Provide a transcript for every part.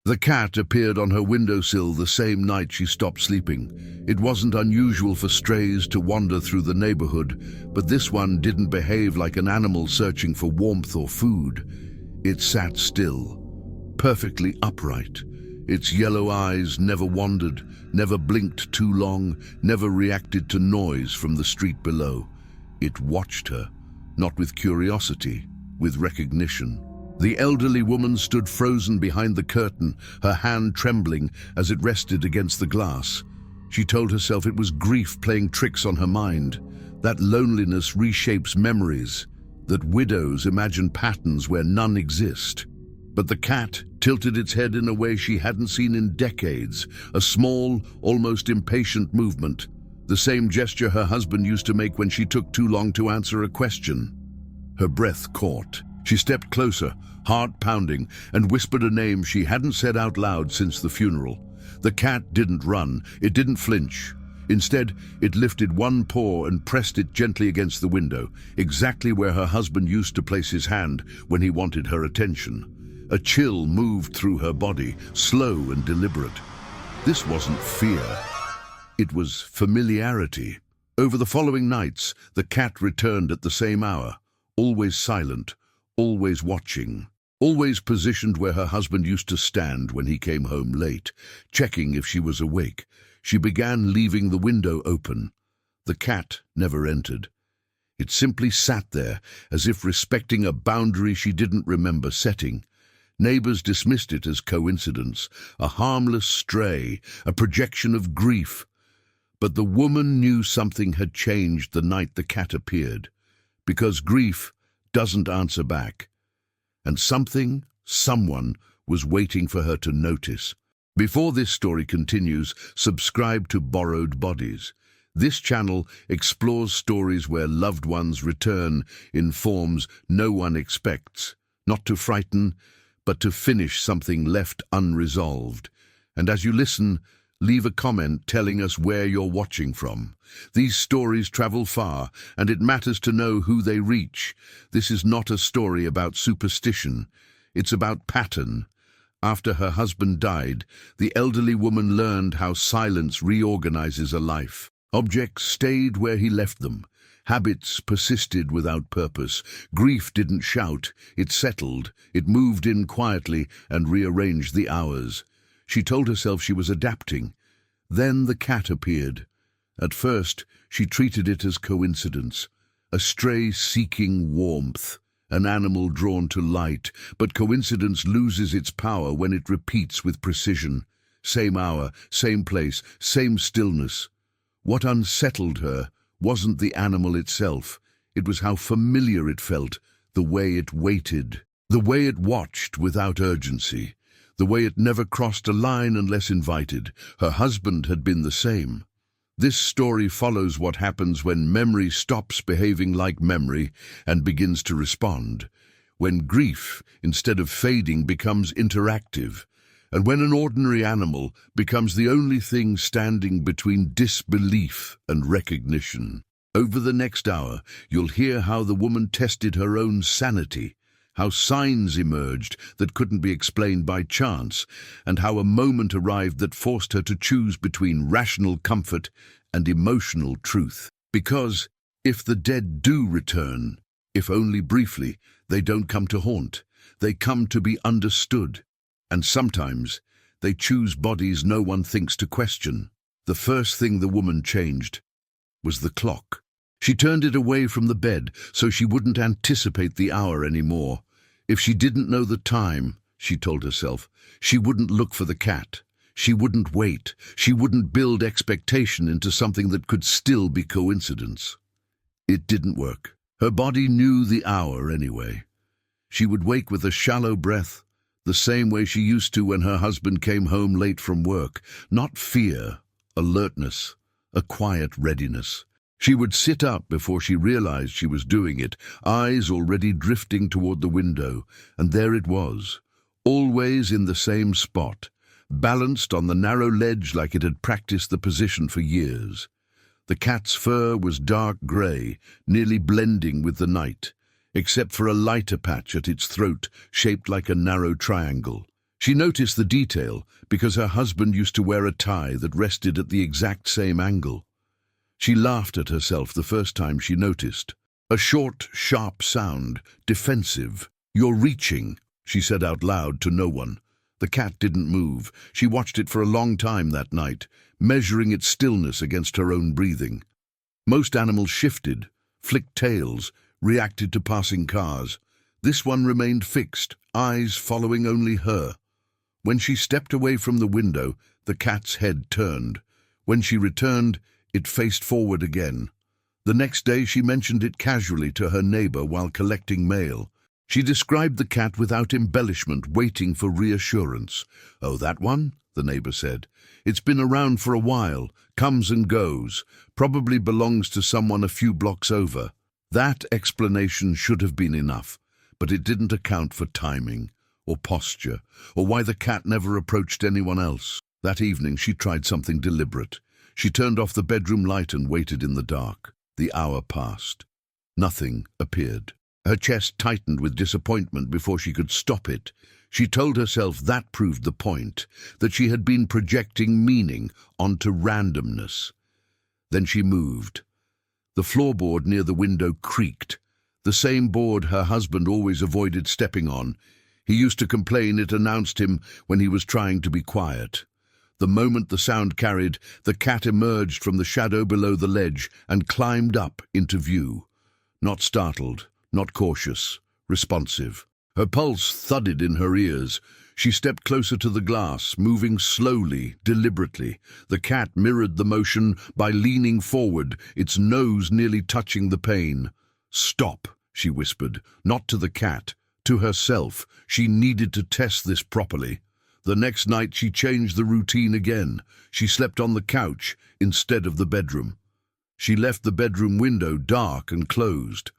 The cat appeared on her windowsill the same night she stopped sleeping. It wasn't unusual for strays to wander through the neighborhood, but this one didn't behave like an animal searching for warmth or food. It sat still, perfectly upright. Its yellow eyes never wandered, never blinked too long, never reacted to noise from the street below. It watched her, not with curiosity, with recognition. The elderly woman stood frozen behind the curtain, her hand trembling as it rested against the glass. She told herself it was grief playing tricks on her mind, that loneliness reshapes memories, that widows imagine patterns where none exist. But the cat tilted its head in a way she hadn't seen in decades, a small, almost impatient movement, the same gesture her husband used to make when she took too long to answer a question. Her breath caught. She stepped closer, heart pounding, and whispered a name she hadn't said out loud since the funeral. The cat didn't run, it didn't flinch. Instead, it lifted one paw and pressed it gently against the window, exactly where her husband used to place his hand when he wanted her attention. A chill moved through her body, slow and deliberate. This wasn't fear. It was familiarity. Over the following nights, the cat returned at the same hour, always silent, always watching, always positioned where her husband used to stand when he came home late, checking if she was awake. She began leaving the window open. The cat never entered. It simply sat there, as if respecting a boundary she didn't remember setting. Neighbors dismissed it as coincidence, a harmless stray, a projection of grief. But the woman knew something had changed the night the cat appeared, because grief doesn't answer back. And someone was waiting for her to notice. Before this story continues, subscribe to Borrowed Bodies. This channel explores stories where loved ones return in forms no one expects, not to frighten, but to finish something left unresolved. And as you listen, leave a comment telling us where you're watching from. These stories travel far, and it matters to know who they reach. This is not a story about superstition. It's about pattern. After her husband died, the elderly woman learned how silence reorganizes a life. Objects stayed where he left them. Habits persisted without purpose. Grief didn't shout, it settled. It moved in quietly and rearranged the hours. She told herself she was adapting. Then the cat appeared. At first, she treated it as coincidence, a stray seeking warmth, an animal drawn to light, but coincidence loses its power when it repeats with precision. Same hour, same place, same stillness. What unsettled her wasn't the animal itself. It was how familiar it felt, the way it waited, the way it watched without urgency, the way it never crossed a line unless invited. Her husband had been the same. This story follows what happens when memory stops behaving like memory and begins to respond, when grief, instead of fading, becomes interactive, and when an ordinary animal becomes the only thing standing between disbelief and recognition. Over the next hour, you'll hear how the woman tested her own sanity, how signs emerged that couldn't be explained by chance, and how a moment arrived that forced her to choose between rational comfort and emotional truth. Because if the dead do return, if only briefly, they don't come to haunt. They come to be understood. And sometimes they choose bodies no one thinks to question. The first thing the woman changed was the clock. She turned it away from the bed so she wouldn't anticipate the hour anymore. If she didn't know the time, she told herself, she wouldn't look for the cat. She wouldn't wait. She wouldn't build expectation into something that could still be coincidence. It didn't work. Her body knew the hour anyway. She would wake with a shallow breath, the same way she used to when her husband came home late from work. Not fear, alertness, a quiet readiness. She would sit up before she realized she was doing it, eyes already drifting toward the window, and there it was, always in the same spot, balanced on the narrow ledge like it had practiced the position for years. The cat's fur was dark gray, nearly blending with the night, except for a lighter patch at its throat shaped like a narrow triangle. She noticed the detail because her husband used to wear a tie that rested at the exact same angle. She laughed at herself the first time she noticed. A short, sharp sound, defensive. "You're reaching," she said out loud to no one. The cat didn't move. She watched it for a long time that night, measuring its stillness against her own breathing. Most animals shifted, flicked tails, reacted to passing cars. This one remained fixed, eyes following only her. When she stepped away from the window, the cat's head turned. When she returned, it faced forward again. The next day she mentioned it casually to her neighbor while collecting mail. She described the cat without embellishment, waiting for reassurance. "Oh, that one?" the neighbor said. "It's been around for a while, comes and goes, probably belongs to someone a few blocks over." That explanation should have been enough, but it didn't account for timing, or posture, or why the cat never approached anyone else. That evening she tried something deliberate. She turned off the bedroom light and waited in the dark. The hour passed. Nothing appeared. Her chest tightened with disappointment before she could stop it. She told herself that proved the point, that she had been projecting meaning onto randomness. Then she moved. The floorboard near the window creaked, the same board her husband always avoided stepping on. He used to complain it announced him when he was trying to be quiet. The moment the sound carried, the cat emerged from the shadow below the ledge and climbed up into view. Not startled, not cautious, responsive. Her pulse thudded in her ears. She stepped closer to the glass, moving slowly, deliberately. The cat mirrored the motion by leaning forward, its nose nearly touching the pane. "Stop," she whispered, not to the cat, to herself. She needed to test this properly. The next night she changed the routine again. She slept on the couch instead of the bedroom. She left the bedroom window dark and closed.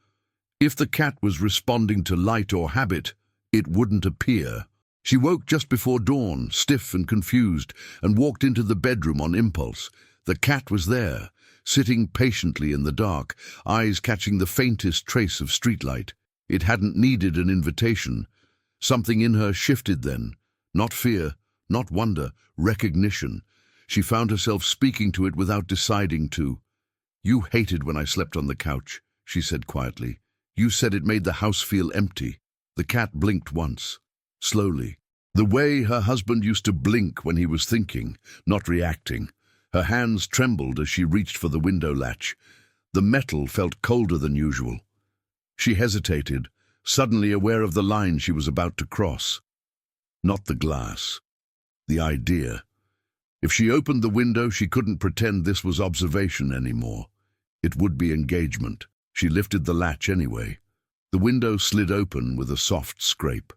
If the cat was responding to light or habit, it wouldn't appear. She woke just before dawn, stiff and confused, and walked into the bedroom on impulse. The cat was there, sitting patiently in the dark, eyes catching the faintest trace of streetlight. It hadn't needed an invitation. Something in her shifted then. Not fear, not wonder, recognition. She found herself speaking to it without deciding to. "You hated when I slept on the couch," she said quietly. "You said it made the house feel empty." The cat blinked once, slowly. The way her husband used to blink when he was thinking, not reacting. Her hands trembled as she reached for the window latch. The metal felt colder than usual. She hesitated, suddenly aware of the line she was about to cross. Not the glass. The idea. If she opened the window, she couldn't pretend this was observation anymore. It would be engagement. She lifted the latch anyway. The window slid open with a soft scrape.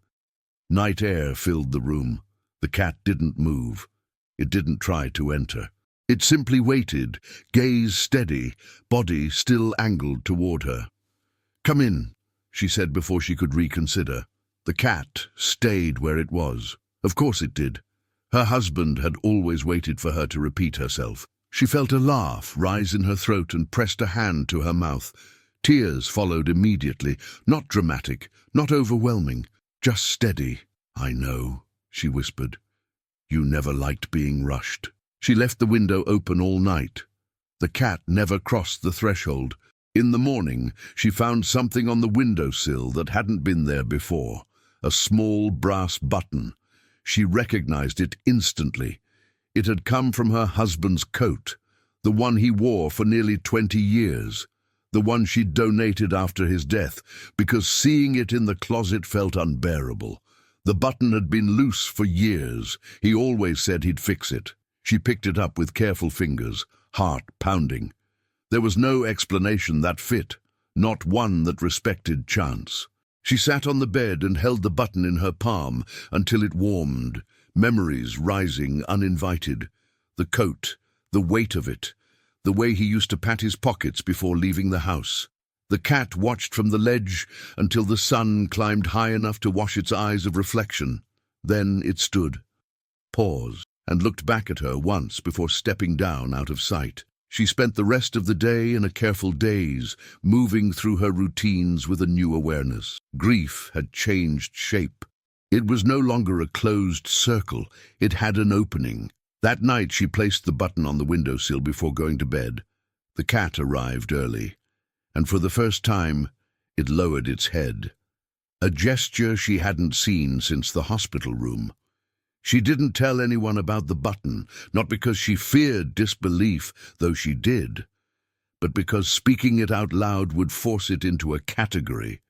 Night air filled the room. The cat didn't move. It didn't try to enter. It simply waited, gaze steady, body still angled toward her. "Come in," she said before she could reconsider. The cat stayed where it was. Of course it did. Her husband had always waited for her to repeat herself. She felt a laugh rise in her throat and pressed a hand to her mouth. Tears followed immediately, not dramatic, not overwhelming, just steady. "I know," she whispered. "You never liked being rushed." She left the window open all night. The cat never crossed the threshold. In the morning, she found something on the windowsill that hadn't been there before. A small brass button. She recognized it instantly. It had come from her husband's coat, the one he wore for nearly 20 years, the one she'd donated after his death, because seeing it in the closet felt unbearable. The button had been loose for years. He always said he'd fix it. She picked it up with careful fingers, heart pounding. There was no explanation that fit, not one that respected chance. She sat on the bed and held the button in her palm until it warmed, memories rising uninvited. The coat, the weight of it, the way he used to pat his pockets before leaving the house. The cat watched from the ledge until the sun climbed high enough to wash its eyes of reflection. Then it stood, paused, and looked back at her once before stepping down out of sight. She spent the rest of the day in a careful daze, moving through her routines with a new awareness. Grief had changed shape. It was no longer a closed circle. It had an opening. That night she placed the button on the windowsill before going to bed. The cat arrived early, and for the first time it lowered its head. A gesture she hadn't seen since the hospital room. She didn't tell anyone about the button, not because she feared disbelief, though she did, but because speaking it out loud would force it into a category,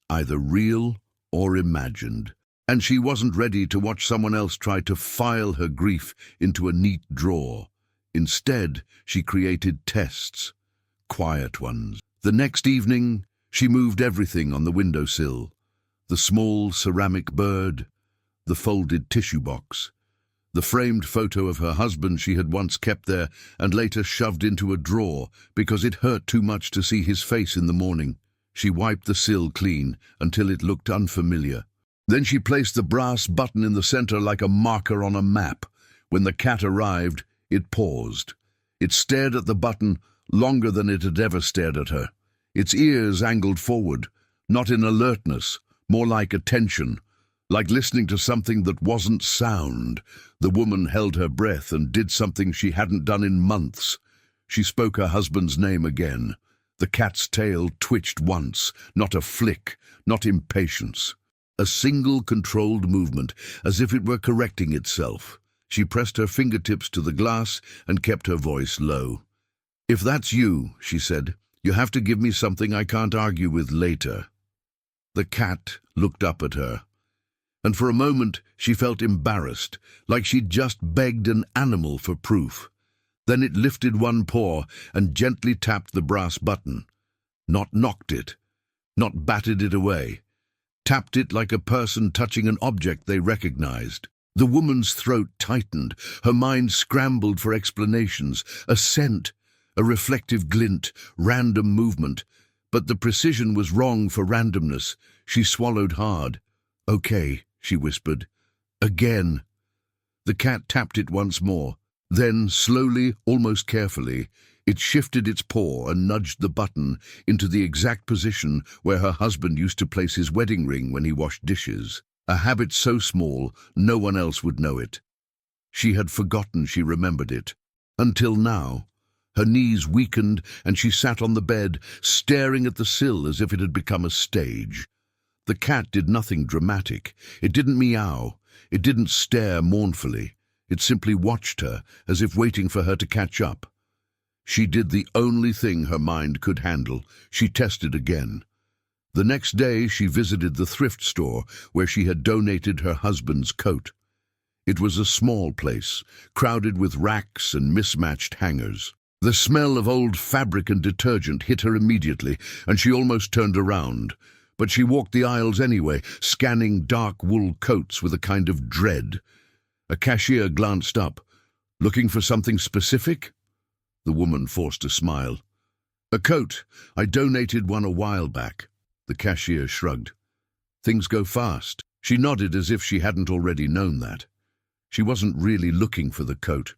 either real or imagined. And she wasn't ready to watch someone else try to file her grief into a neat drawer. Instead, she created tests, quiet ones. The next evening, she moved everything on the windowsill. The small ceramic bird, the folded tissue box, the framed photo of her husband she had once kept there and later shoved into a drawer because it hurt too much to see his face in the morning. She wiped the sill clean until it looked unfamiliar. Then she placed the brass button in the center like a marker on a map. When the cat arrived, it paused. It stared at the button longer than it had ever stared at her. Its ears angled forward, not in alertness, more like attention, like listening to something that wasn't sound. The woman held her breath and did something she hadn't done in months. She spoke her husband's name again. The cat's tail twitched once, not a flick, not impatience. A single controlled movement, as if it were correcting itself. She pressed her fingertips to the glass and kept her voice low. "If that's you," she said, "you have to give me something I can't argue with later." The cat looked up at her, and for a moment she felt embarrassed, like she'd just begged an animal for proof. Then it lifted one paw and gently tapped the brass button. Not knocked it, not batted it away. Tapped it like a person touching an object they recognized. The woman's throat tightened, her mind scrambled for explanations, a scent, a reflective glint, random movement. But the precision was wrong for randomness. She swallowed hard. "Okay," she whispered. "Again." The cat tapped it once more. Then, slowly, almost carefully, it shifted its paw and nudged the button into the exact position where her husband used to place his wedding ring when he washed dishes, a habit so small no one else would know it. She had forgotten she remembered it. Until now. Her knees weakened and she sat on the bed, staring at the sill as if it had become a stage. The cat did nothing dramatic. It didn't meow. It didn't stare mournfully. It simply watched her, as if waiting for her to catch up. She did the only thing her mind could handle. She tested again. The next day she visited the thrift store where she had donated her husband's coat. It was a small place, crowded with racks and mismatched hangers. The smell of old fabric and detergent hit her immediately, and she almost turned around. But she walked the aisles anyway, scanning dark wool coats with a kind of dread. A cashier glanced up. "Looking for something specific?" The woman forced a smile. "A coat. I donated one a while back." The cashier shrugged. "Things go fast." She nodded as if she hadn't already known that. She wasn't really looking for the coat.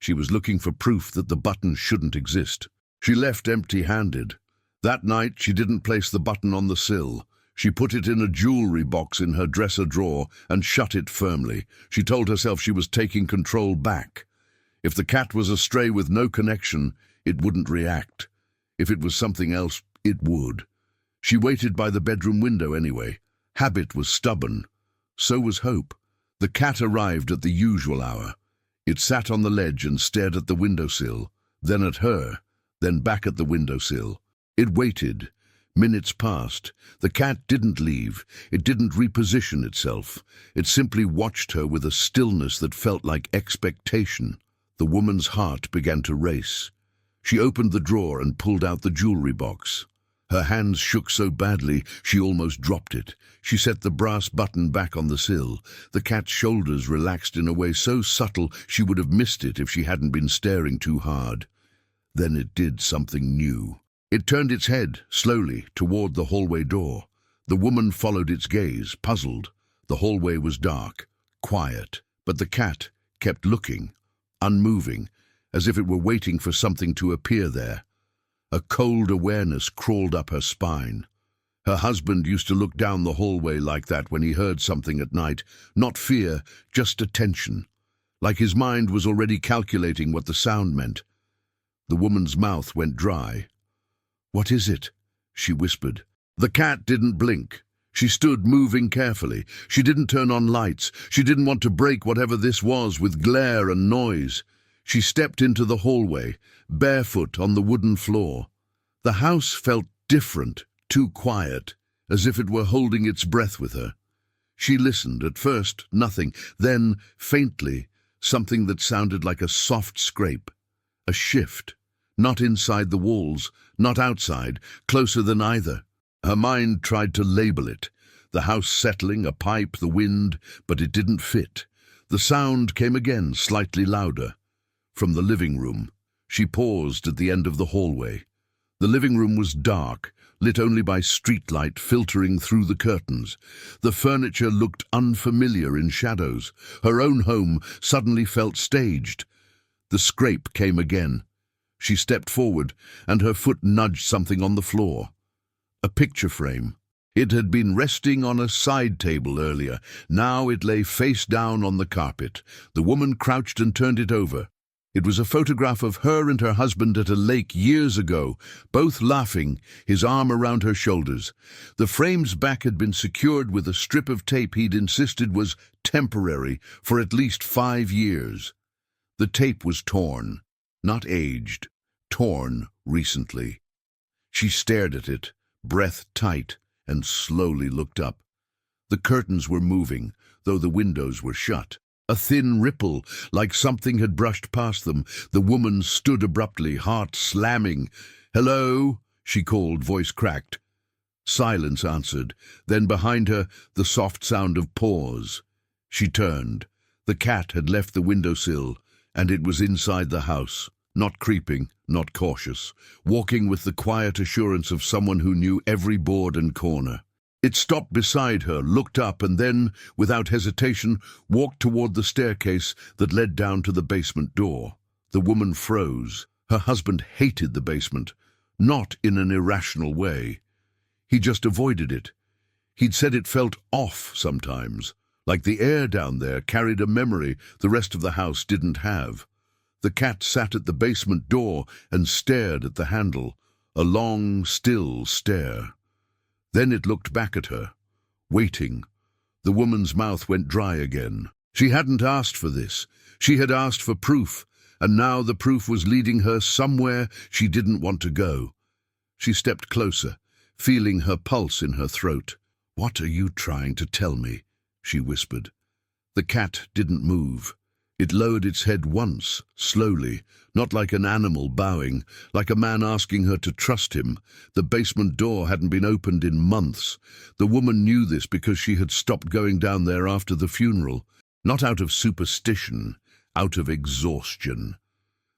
She was looking for proof that the button shouldn't exist. She left empty-handed. That night she didn't place the button on the sill. She put it in a jewelry box in her dresser drawer and shut it firmly. She told herself she was taking control back. If the cat was a stray with no connection, it wouldn't react. If it was something else, it would. She waited by the bedroom window anyway. Habit was stubborn. So was hope. The cat arrived at the usual hour. It sat on the ledge and stared at the windowsill, then at her, then back at the windowsill. It waited. Minutes passed. The cat didn't leave. It didn't reposition itself. It simply watched her with a stillness that felt like expectation. The woman's heart began to race. She opened the drawer and pulled out the jewelry box. Her hands shook so badly she almost dropped it. She set the brass button back on the sill. The cat's shoulders relaxed in a way so subtle she would have missed it if she hadn't been staring too hard. Then it did something new. It turned its head, slowly, toward the hallway door. The woman followed its gaze, puzzled. The hallway was dark, quiet, but the cat kept looking, unmoving, as if it were waiting for something to appear there. A cold awareness crawled up her spine. Her husband used to look down the hallway like that when he heard something at night. Not fear, just attention. Like his mind was already calculating what the sound meant. The woman's mouth went dry. "What is it?" she whispered. The cat didn't blink. She stood moving carefully. She didn't turn on lights. She didn't want to break whatever this was with glare and noise. She stepped into the hallway, barefoot on the wooden floor. The house felt different, too quiet, as if it were holding its breath with her. She listened. At first, nothing. Then, faintly, something that sounded like a soft scrape. A shift. Not inside the walls, not outside, closer than either. Her mind tried to label it. The house settling, a pipe, the wind, but it didn't fit. The sound came again, slightly louder. From the living room. She paused at the end of the hallway. The living room was dark, lit only by streetlight filtering through the curtains. The furniture looked unfamiliar in shadows. Her own home suddenly felt staged. The scrape came again. She stepped forward, and her foot nudged something on the floor. A picture frame. It had been resting on a side table earlier. Now it lay face down on the carpet. The woman crouched and turned it over. It was a photograph of her and her husband at a lake years ago, both laughing, his arm around her shoulders. The frame's back had been secured with a strip of tape he'd insisted was temporary for at least 5 years. The tape was torn, not aged, torn recently. She stared at it, breath tight, and slowly looked up. The curtains were moving, though the windows were shut. A thin ripple, like something had brushed past them. The woman stood abruptly, heart slamming. "Hello?" she called, voice cracked. Silence answered. Then behind her, the soft sound of paws. She turned. The cat had left the windowsill, and it was inside the house. Not creeping, not cautious, walking with the quiet assurance of someone who knew every board and corner. It stopped beside her, looked up, and then, without hesitation, walked toward the staircase that led down to the basement door. The woman froze. Her husband hated the basement, not in an irrational way. He just avoided it. He'd said it felt off sometimes, like the air down there carried a memory the rest of the house didn't have. The cat sat at the basement door and stared at the handle, a long, still stare. Then it looked back at her, waiting. The woman's mouth went dry again. She hadn't asked for this. She had asked for proof, and now the proof was leading her somewhere she didn't want to go. She stepped closer, feeling her pulse in her throat. "What are you trying to tell me?" she whispered. The cat didn't move. It lowered its head once, slowly, not like an animal bowing, like a man asking her to trust him. The basement door hadn't been opened in months. The woman knew this because she had stopped going down there after the funeral, not out of superstition, out of exhaustion.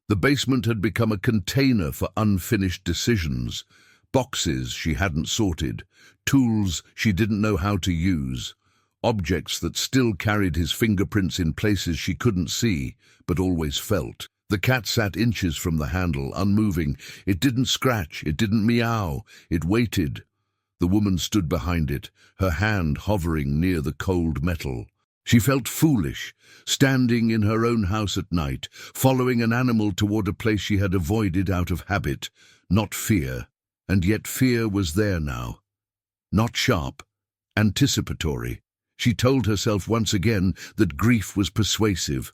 The basement had become a container for unfinished decisions, boxes she hadn't sorted, tools she didn't know how to use. Objects that still carried his fingerprints in places she couldn't see, but always felt. The cat sat inches from the handle, unmoving. It didn't scratch, it didn't meow, it waited. The woman stood behind it, her hand hovering near the cold metal. She felt foolish, standing in her own house at night, following an animal toward a place she had avoided out of habit, not fear. And yet fear was there now. Not sharp, anticipatory. She told herself once again that grief was persuasive,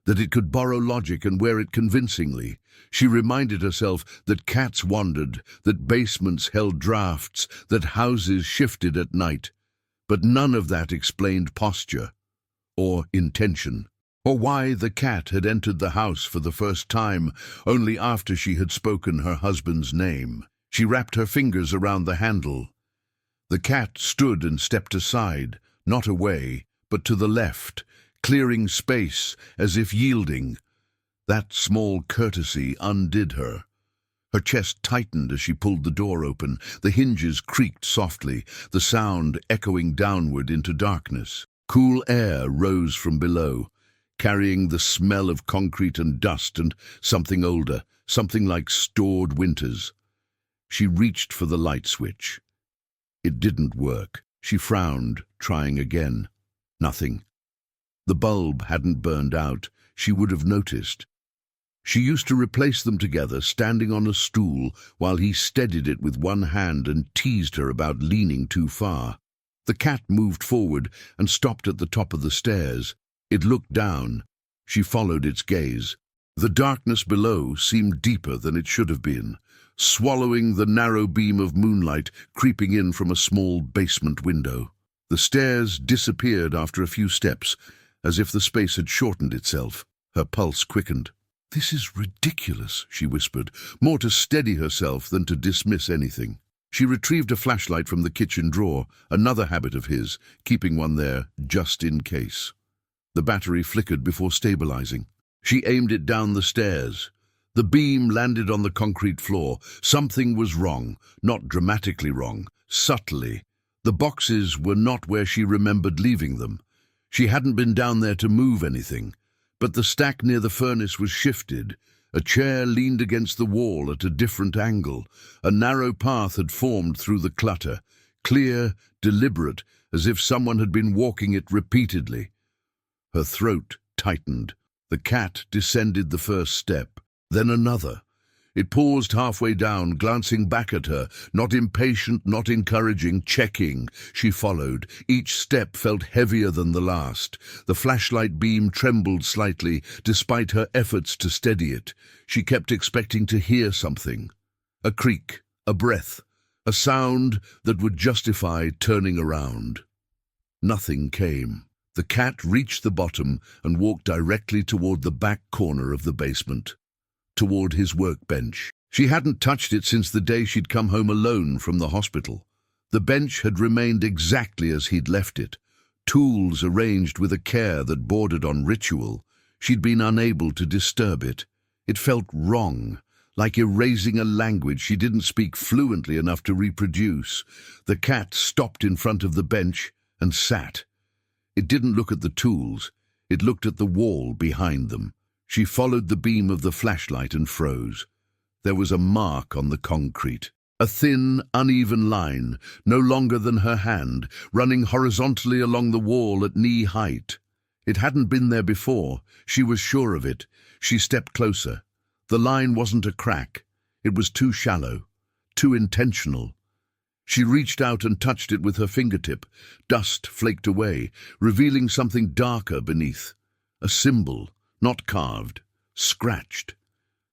that it could borrow logic and wear it convincingly. She reminded herself that cats wandered, that basements held drafts, that houses shifted at night. But none of that explained posture, or intention, or why the cat had entered the house for the first time, only after she had spoken her husband's name. She wrapped her fingers around the handle. The cat stood and stepped aside, not away, but to the left, clearing space as if yielding. That small courtesy undid her. Her chest tightened as she pulled the door open. The hinges creaked softly, the sound echoing downward into darkness. Cool air rose from below, carrying the smell of concrete and dust and something older, something like stored winters. She reached for the light switch. It didn't work. She frowned, trying again. Nothing. The bulb hadn't burned out. She would have noticed. She used to replace them together, standing on a stool, while he steadied it with one hand and teased her about leaning too far. The cat moved forward and stopped at the top of the stairs. It looked down. She followed its gaze. The darkness below seemed deeper than it should have been, swallowing the narrow beam of moonlight creeping in from a small basement window. The stairs disappeared after a few steps, as if the space had shortened itself. Her pulse quickened. "This is ridiculous," she whispered, more to steady herself than to dismiss anything. She retrieved a flashlight from the kitchen drawer, another habit of his, keeping one there just in case. The battery flickered before stabilizing. She aimed it down the stairs. The beam landed on the concrete floor. Something was wrong, not dramatically wrong, subtly. The boxes were not where she remembered leaving them. She hadn't been down there to move anything, but the stack near the furnace was shifted. A chair leaned against the wall at a different angle. A narrow path had formed through the clutter, clear, deliberate, as if someone had been walking it repeatedly. Her throat tightened. The cat descended the first step, then another. It paused halfway down, glancing back at her, not impatient, not encouraging, checking. She followed. Each step felt heavier than the last. The flashlight beam trembled slightly, despite her efforts to steady it. She kept expecting to hear something. A creak, a breath, a sound that would justify turning around. Nothing came. The cat reached the bottom and walked directly toward the back corner of the basement, toward his workbench. She hadn't touched it since the day she'd come home alone from the hospital. The bench had remained exactly as he'd left it, tools arranged with a care that bordered on ritual. She'd been unable to disturb it. It felt wrong, like erasing a language she didn't speak fluently enough to reproduce. The cat stopped in front of the bench and sat. It didn't look at the tools. It looked at the wall behind them. She followed the beam of the flashlight and froze. There was a mark on the concrete. A thin, uneven line, no longer than her hand, running horizontally along the wall at knee height. It hadn't been there before. She was sure of it. She stepped closer. The line wasn't a crack. It was too shallow, too intentional. She reached out and touched it with her fingertip. Dust flaked away, revealing something darker beneath. A symbol, not carved, scratched.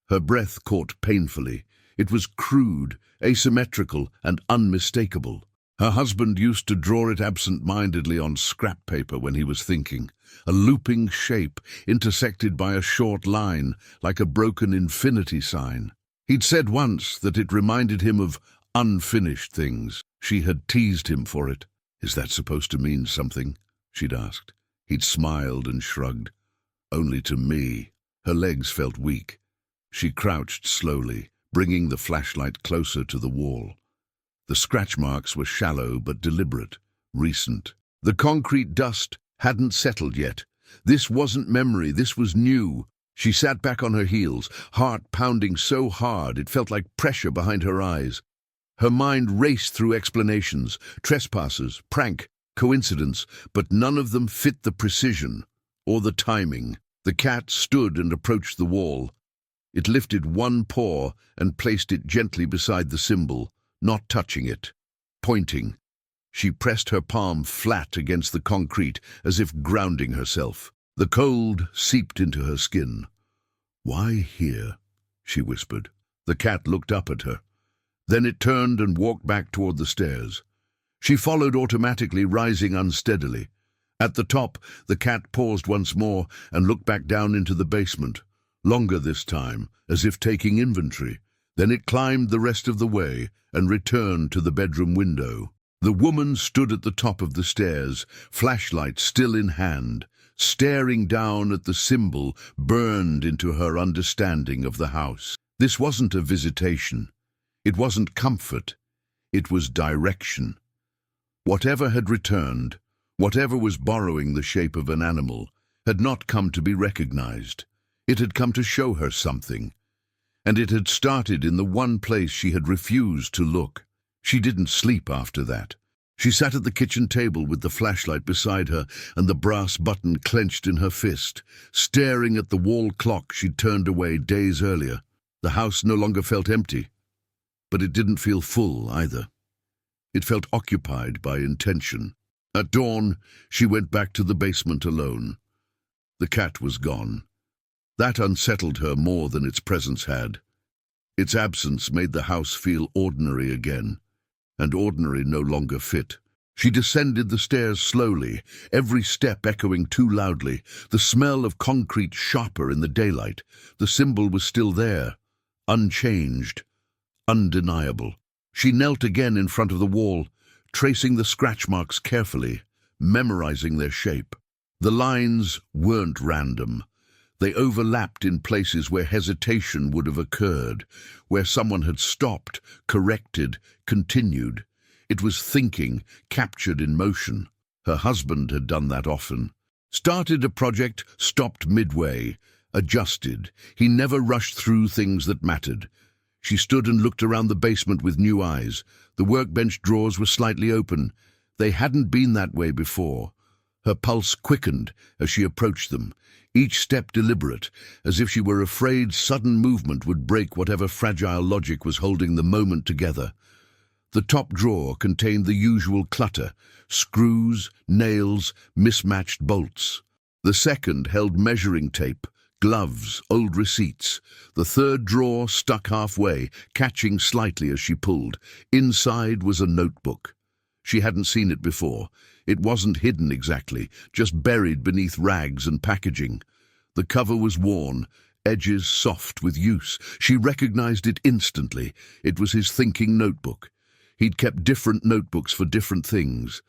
Her breath caught painfully. It was crude, asymmetrical, and unmistakable. Her husband used to draw it absent-mindedly on scrap paper when he was thinking. A looping shape, intersected by a short line, like a broken infinity sign. He'd said once that it reminded him of unfinished things. She had teased him for it. "Is that supposed to mean something?" she'd asked. He'd smiled and shrugged. "Only to me." Her legs felt weak. She crouched slowly, bringing the flashlight closer to the wall. The scratch marks were shallow but deliberate, recent. The concrete dust hadn't settled yet. This wasn't memory, this was new. She sat back on her heels, heart pounding so hard it felt like pressure behind her eyes. Her mind raced through explanations, trespassers, prank, coincidence, but none of them fit the precision or the timing. The cat stood and approached the wall. It lifted one paw and placed it gently beside the symbol, not touching it, pointing. She pressed her palm flat against the concrete, as if grounding herself. The cold seeped into her skin. "Why here?" she whispered. The cat looked up at her. Then it turned and walked back toward the stairs. She followed automatically, rising unsteadily. At the top, the cat paused once more and looked back down into the basement, longer this time, as if taking inventory. Then it climbed the rest of the way and returned to the bedroom window. The woman stood at the top of the stairs, flashlight still in hand, staring down at the symbol burned into her understanding of the house. This wasn't a visitation. It wasn't comfort. It was direction. Whatever had returned, whatever was borrowing the shape of an animal, had not come to be recognized. It had come to show her something. And it had started in the one place she had refused to look. She didn't sleep after that. She sat at the kitchen table with the flashlight beside her and the brass button clenched in her fist, staring at the wall clock she'd turned away days earlier. The house no longer felt empty, but it didn't feel full either. It felt occupied by intention. At dawn, she went back to the basement alone. The cat was gone. That unsettled her more than its presence had. Its absence made the house feel ordinary again, and ordinary no longer fit. She descended the stairs slowly, every step echoing too loudly, the smell of concrete sharper in the daylight. The symbol was still there, unchanged, undeniable. She knelt again in front of the wall, tracing the scratch marks carefully, memorizing their shape. The lines weren't random. They overlapped in places where hesitation would have occurred, where someone had stopped, corrected, continued. It was thinking, captured in motion. Her husband had done that often. Started a project, stopped midway, adjusted. He never rushed through things that mattered. She stood and looked around the basement with new eyes. The workbench drawers were slightly open. They hadn't been that way before. Her pulse quickened as she approached them, each step deliberate, as if she were afraid sudden movement would break whatever fragile logic was holding the moment together. The top drawer contained the usual clutter: screws, nails, mismatched bolts. The second held measuring tape, gloves, old receipts. The third drawer stuck halfway, catching slightly as she pulled. Inside was a notebook. She hadn't seen it before. It wasn't hidden exactly, just buried beneath rags and packaging. The cover was worn, edges soft with use. She recognized it instantly. It was his thinking notebook. He'd kept different notebooks for different things.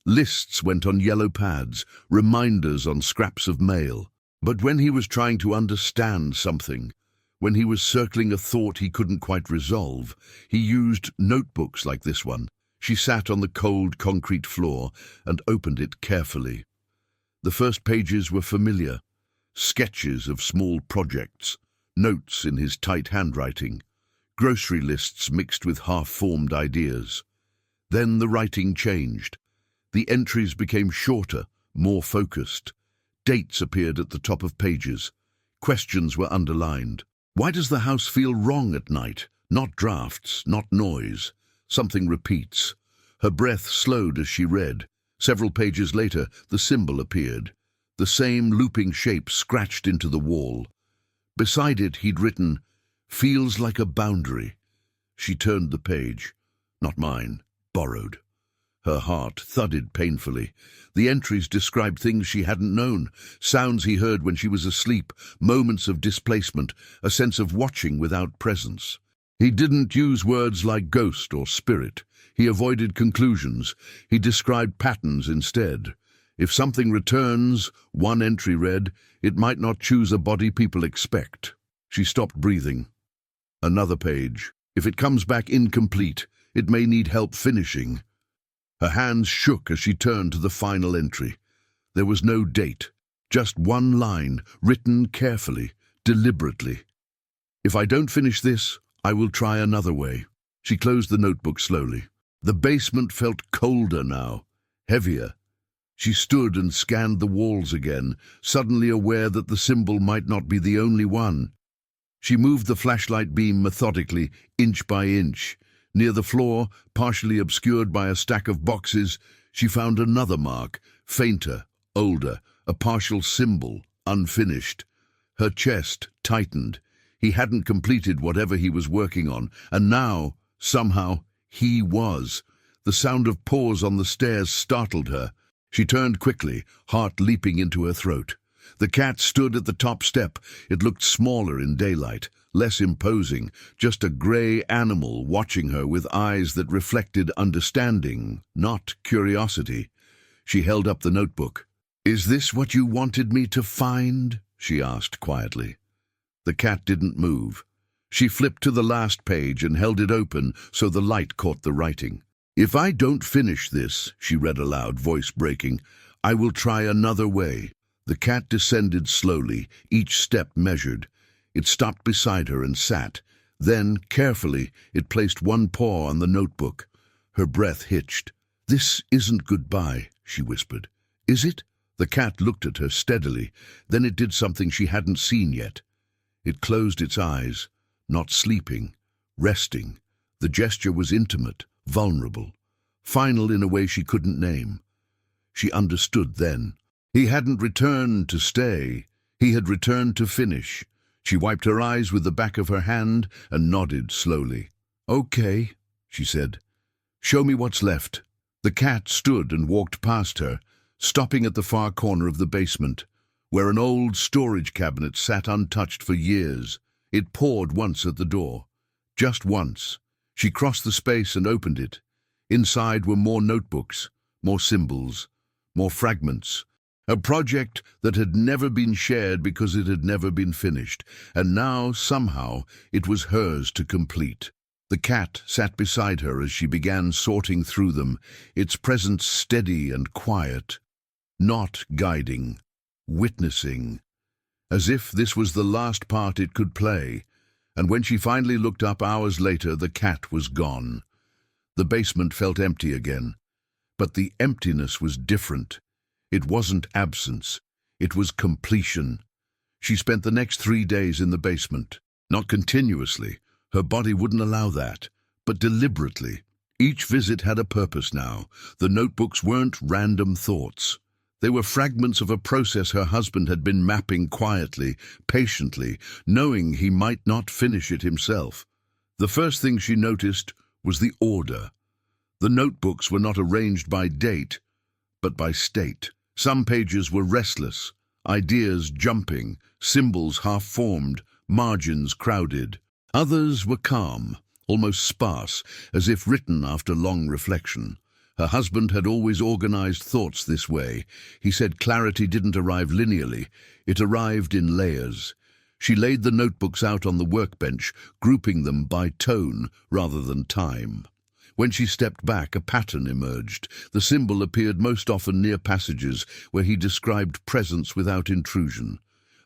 Lists went on yellow pads, reminders on scraps of mail. But when he was trying to understand something, when he was circling a thought he couldn't quite resolve, he used notebooks like this one. She sat on the cold concrete floor and opened it carefully. The first pages were familiar, sketches of small projects, notes in his tight handwriting, grocery lists mixed with half-formed ideas. Then the writing changed. The entries became shorter, more focused. Dates appeared at the top of pages. Questions were underlined. Why does the house feel wrong at night? Not drafts, not noise. Something repeats. Her breath slowed as she read. Several pages later, the symbol appeared. The same looping shape scratched into the wall. Beside it, he'd written, "Feels like a boundary." She turned the page. Not mine. Borrowed. Her heart thudded painfully. The entries described things she hadn't known, sounds he heard when she was asleep, moments of displacement, a sense of watching without presence. He didn't use words like ghost or spirit. He avoided conclusions. He described patterns instead. If something returns, one entry read, it might not choose a body people expect. She stopped breathing. Another page. If it comes back incomplete, it may need help finishing. Her hands shook as she turned to the final entry. There was no date, just one line, written carefully, deliberately. If I don't finish this, I will try another way. She closed the notebook slowly. The basement felt colder now, heavier. She stood and scanned the walls again, suddenly aware that the symbol might not be the only one. She moved the flashlight beam methodically, inch by inch. Near the floor, partially obscured by a stack of boxes, she found another mark, fainter, older, a partial symbol, unfinished. Her chest tightened. He hadn't completed whatever he was working on, and now, somehow, he was. The sound of paws on the stairs startled her. She turned quickly, heart leaping into her throat. The cat stood at the top step. It looked smaller in daylight, less imposing, just a grey animal watching her with eyes that reflected understanding, not curiosity. She held up the notebook. "Is this what you wanted me to find?" she asked quietly. The cat didn't move. She flipped to the last page and held it open so the light caught the writing. "If I don't finish this," she read aloud, voice breaking, "I will try another way." The cat descended slowly, each step measured. It stopped beside her and sat. Then, carefully, it placed one paw on the notebook. Her breath hitched. "This isn't goodbye," she whispered. "Is it?" The cat looked at her steadily, then it did something she hadn't seen yet. It closed its eyes, not sleeping, resting. The gesture was intimate, vulnerable, final in a way she couldn't name. She understood then. He hadn't returned to stay. He had returned to finish. She wiped her eyes with the back of her hand and nodded slowly. "Okay," she said. "Show me what's left." The cat stood and walked past her, stopping at the far corner of the basement, where an old storage cabinet sat untouched for years. It paused once at the door. Just once. She crossed the space and opened it. Inside were more notebooks, more symbols, more fragments. A project that had never been shared because it had never been finished, and now, somehow, it was hers to complete. The cat sat beside her as she began sorting through them, its presence steady and quiet, not guiding, witnessing, as if this was the last part it could play. And when she finally looked up hours later, the cat was gone. The basement felt empty again, but the emptiness was different. It wasn't absence, it was completion. She spent the next 3 days in the basement, not continuously. Her body wouldn't allow that, but deliberately. Each visit had a purpose now. The notebooks weren't random thoughts. They were fragments of a process her husband had been mapping quietly, patiently, knowing he might not finish it himself. The first thing she noticed was the order. The notebooks were not arranged by date, but by state. Some pages were restless, ideas jumping, symbols half-formed, margins crowded. Others were calm, almost sparse, as if written after long reflection. Her husband had always organized thoughts this way. He said clarity didn't arrive linearly, it arrived in layers. She laid the notebooks out on the workbench, grouping them by tone rather than time. When she stepped back, a pattern emerged. The symbol appeared most often near passages where he described presence without intrusion,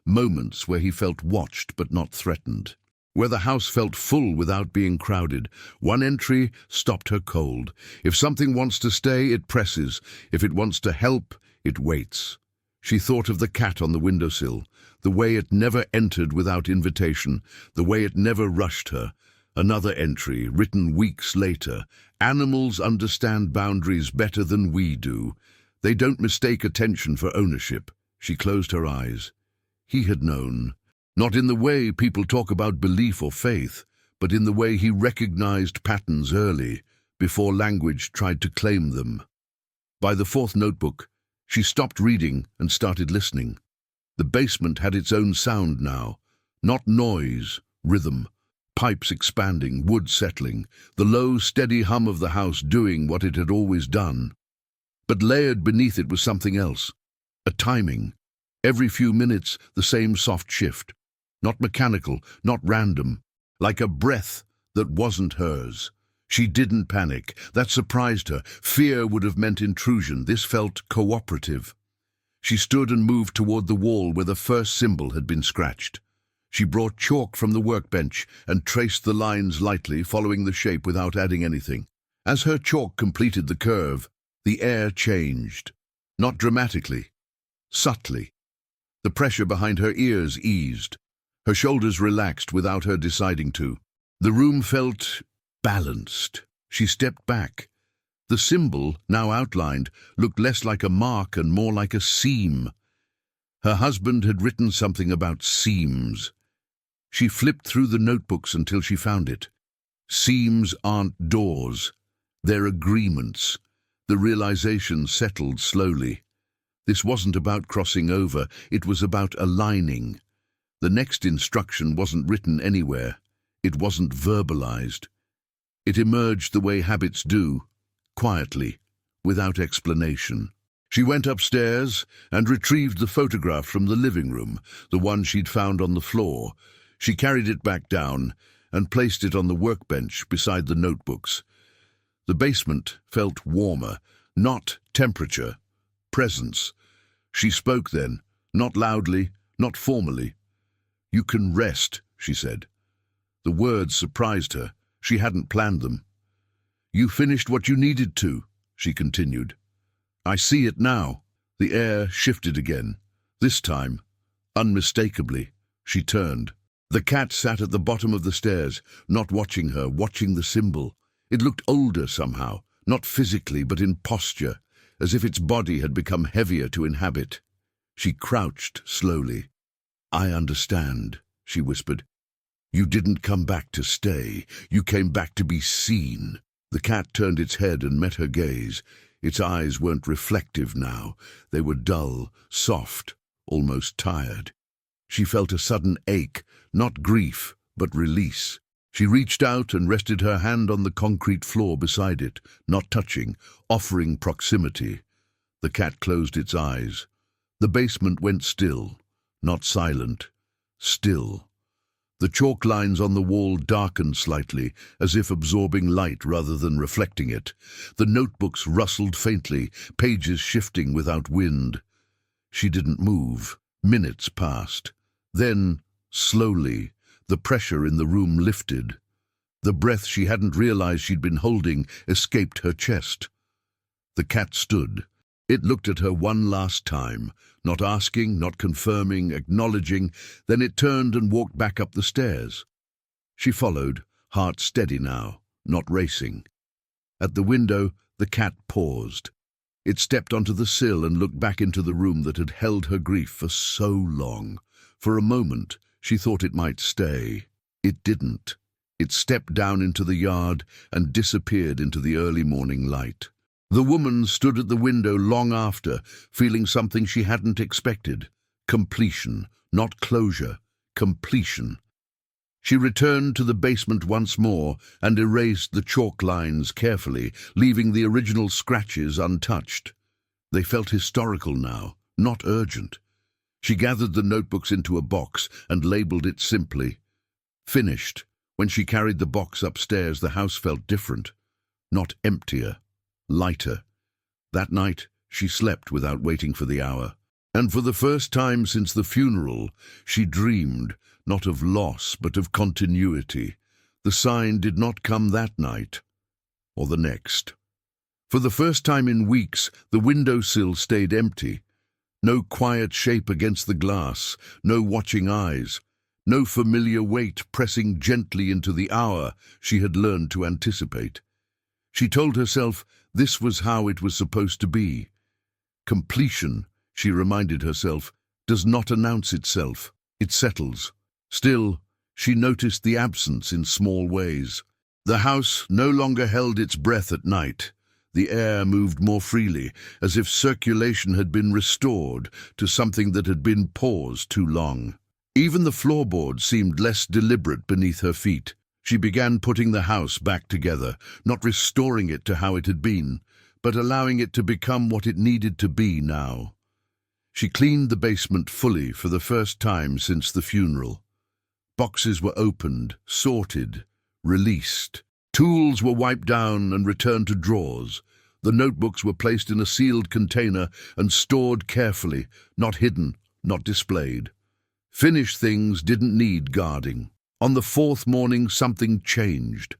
moments where he felt watched but not threatened, where the house felt full without being crowded. One entry stopped her cold. If something wants to stay, it presses. If it wants to help, it waits. She thought of the cat on the windowsill, the way it never entered without invitation, the way it never rushed her. Another entry, written weeks later. "Animals understand boundaries better than we do. They don't mistake attention for ownership." She closed her eyes. He had known. Not in the way people talk about belief or faith, but in the way he recognized patterns early, before language tried to claim them. By the 4th notebook, she stopped reading and started listening. The basement had its own sound now, not noise, rhythm. Pipes expanding, wood settling, the low, steady hum of the house doing what it had always done. But layered beneath it was something else, a timing. Every few minutes, the same soft shift. Not mechanical, not random, like a breath that wasn't hers. She didn't panic. That surprised her. Fear would have meant intrusion. This felt cooperative. She stood and moved toward the wall where the first symbol had been scratched. She brought chalk from the workbench and traced the lines lightly, following the shape without adding anything. As her chalk completed the curve, the air changed. Not dramatically, subtly. The pressure behind her ears eased. Her shoulders relaxed without her deciding to. The room felt balanced. She stepped back. The symbol, now outlined, looked less like a mark and more like a seam. Her husband had written something about seams. She flipped through the notebooks until she found it. Seams aren't doors. They're agreements. The realization settled slowly. This wasn't about crossing over. It was about aligning. The next instruction wasn't written anywhere. It wasn't verbalized. It emerged the way habits do, quietly, without explanation. She went upstairs and retrieved the photograph from the living room, the one she'd found on the floor. She carried it back down and placed it on the workbench beside the notebooks. The basement felt warmer, not temperature, presence. She spoke then, not loudly, not formally. "You can rest," she said. The words surprised her. She hadn't planned them. "You finished what you needed to," she continued. I see it now. The air shifted again. This time, unmistakably, she turned. The cat sat at the bottom of the stairs, not watching her, watching the symbol. It looked older somehow, not physically but in posture, as if its body had become heavier to inhabit. She crouched slowly. I understand, she whispered. You didn't come back to stay. You came back to be seen. The cat turned its head and met her gaze. Its eyes weren't reflective now. They were dull, soft, almost tired. She felt a sudden ache, not grief, but release. She reached out and rested her hand on the concrete floor beside it, not touching, offering proximity. The cat closed its eyes. The basement went still, not silent, still. The chalk lines on the wall darkened slightly, as if absorbing light rather than reflecting it. The notebooks rustled faintly, pages shifting without wind. She didn't move. Minutes passed. Then, slowly, the pressure in the room lifted. The breath she hadn't realized she'd been holding escaped her chest. The cat stood. It looked at her one last time, not asking, not confirming, acknowledging. Then it turned and walked back up the stairs. She followed, heart steady now, not racing. At the window, the cat paused. It stepped onto the sill and looked back into the room that had held her grief for so long. For a moment, she thought it might stay. It didn't. It stepped down into the yard and disappeared into the early morning light. The woman stood at the window long after, feeling something she hadn't expected. Completion, not closure. Completion. She returned to the basement once more and erased the chalk lines carefully, leaving the original scratches untouched. They felt historical now, not urgent. She gathered the notebooks into a box and labeled it simply. Finished. When she carried the box upstairs, the house felt different. Not emptier. Lighter. That night, she slept without waiting for the hour. And for the first time since the funeral, she dreamed, not of loss, but of continuity. The sign did not come that night, or the next. For the first time in weeks, the windowsill stayed empty. No quiet shape against the glass, no watching eyes, no familiar weight pressing gently into the hour she had learned to anticipate. She told herself this was how it was supposed to be. Completion, she reminded herself, does not announce itself. It settles. Still, she noticed the absence in small ways. The house no longer held its breath at night. The air moved more freely, as if circulation had been restored to something that had been paused too long. Even the floorboards seemed less deliberate beneath her feet. She began putting the house back together, not restoring it to how it had been, but allowing it to become what it needed to be now. She cleaned the basement fully for the first time since the funeral. Boxes were opened, sorted, released. Tools were wiped down and returned to drawers. The notebooks were placed in a sealed container and stored carefully, not hidden, not displayed. Finished things didn't need guarding. On the fourth morning, something changed.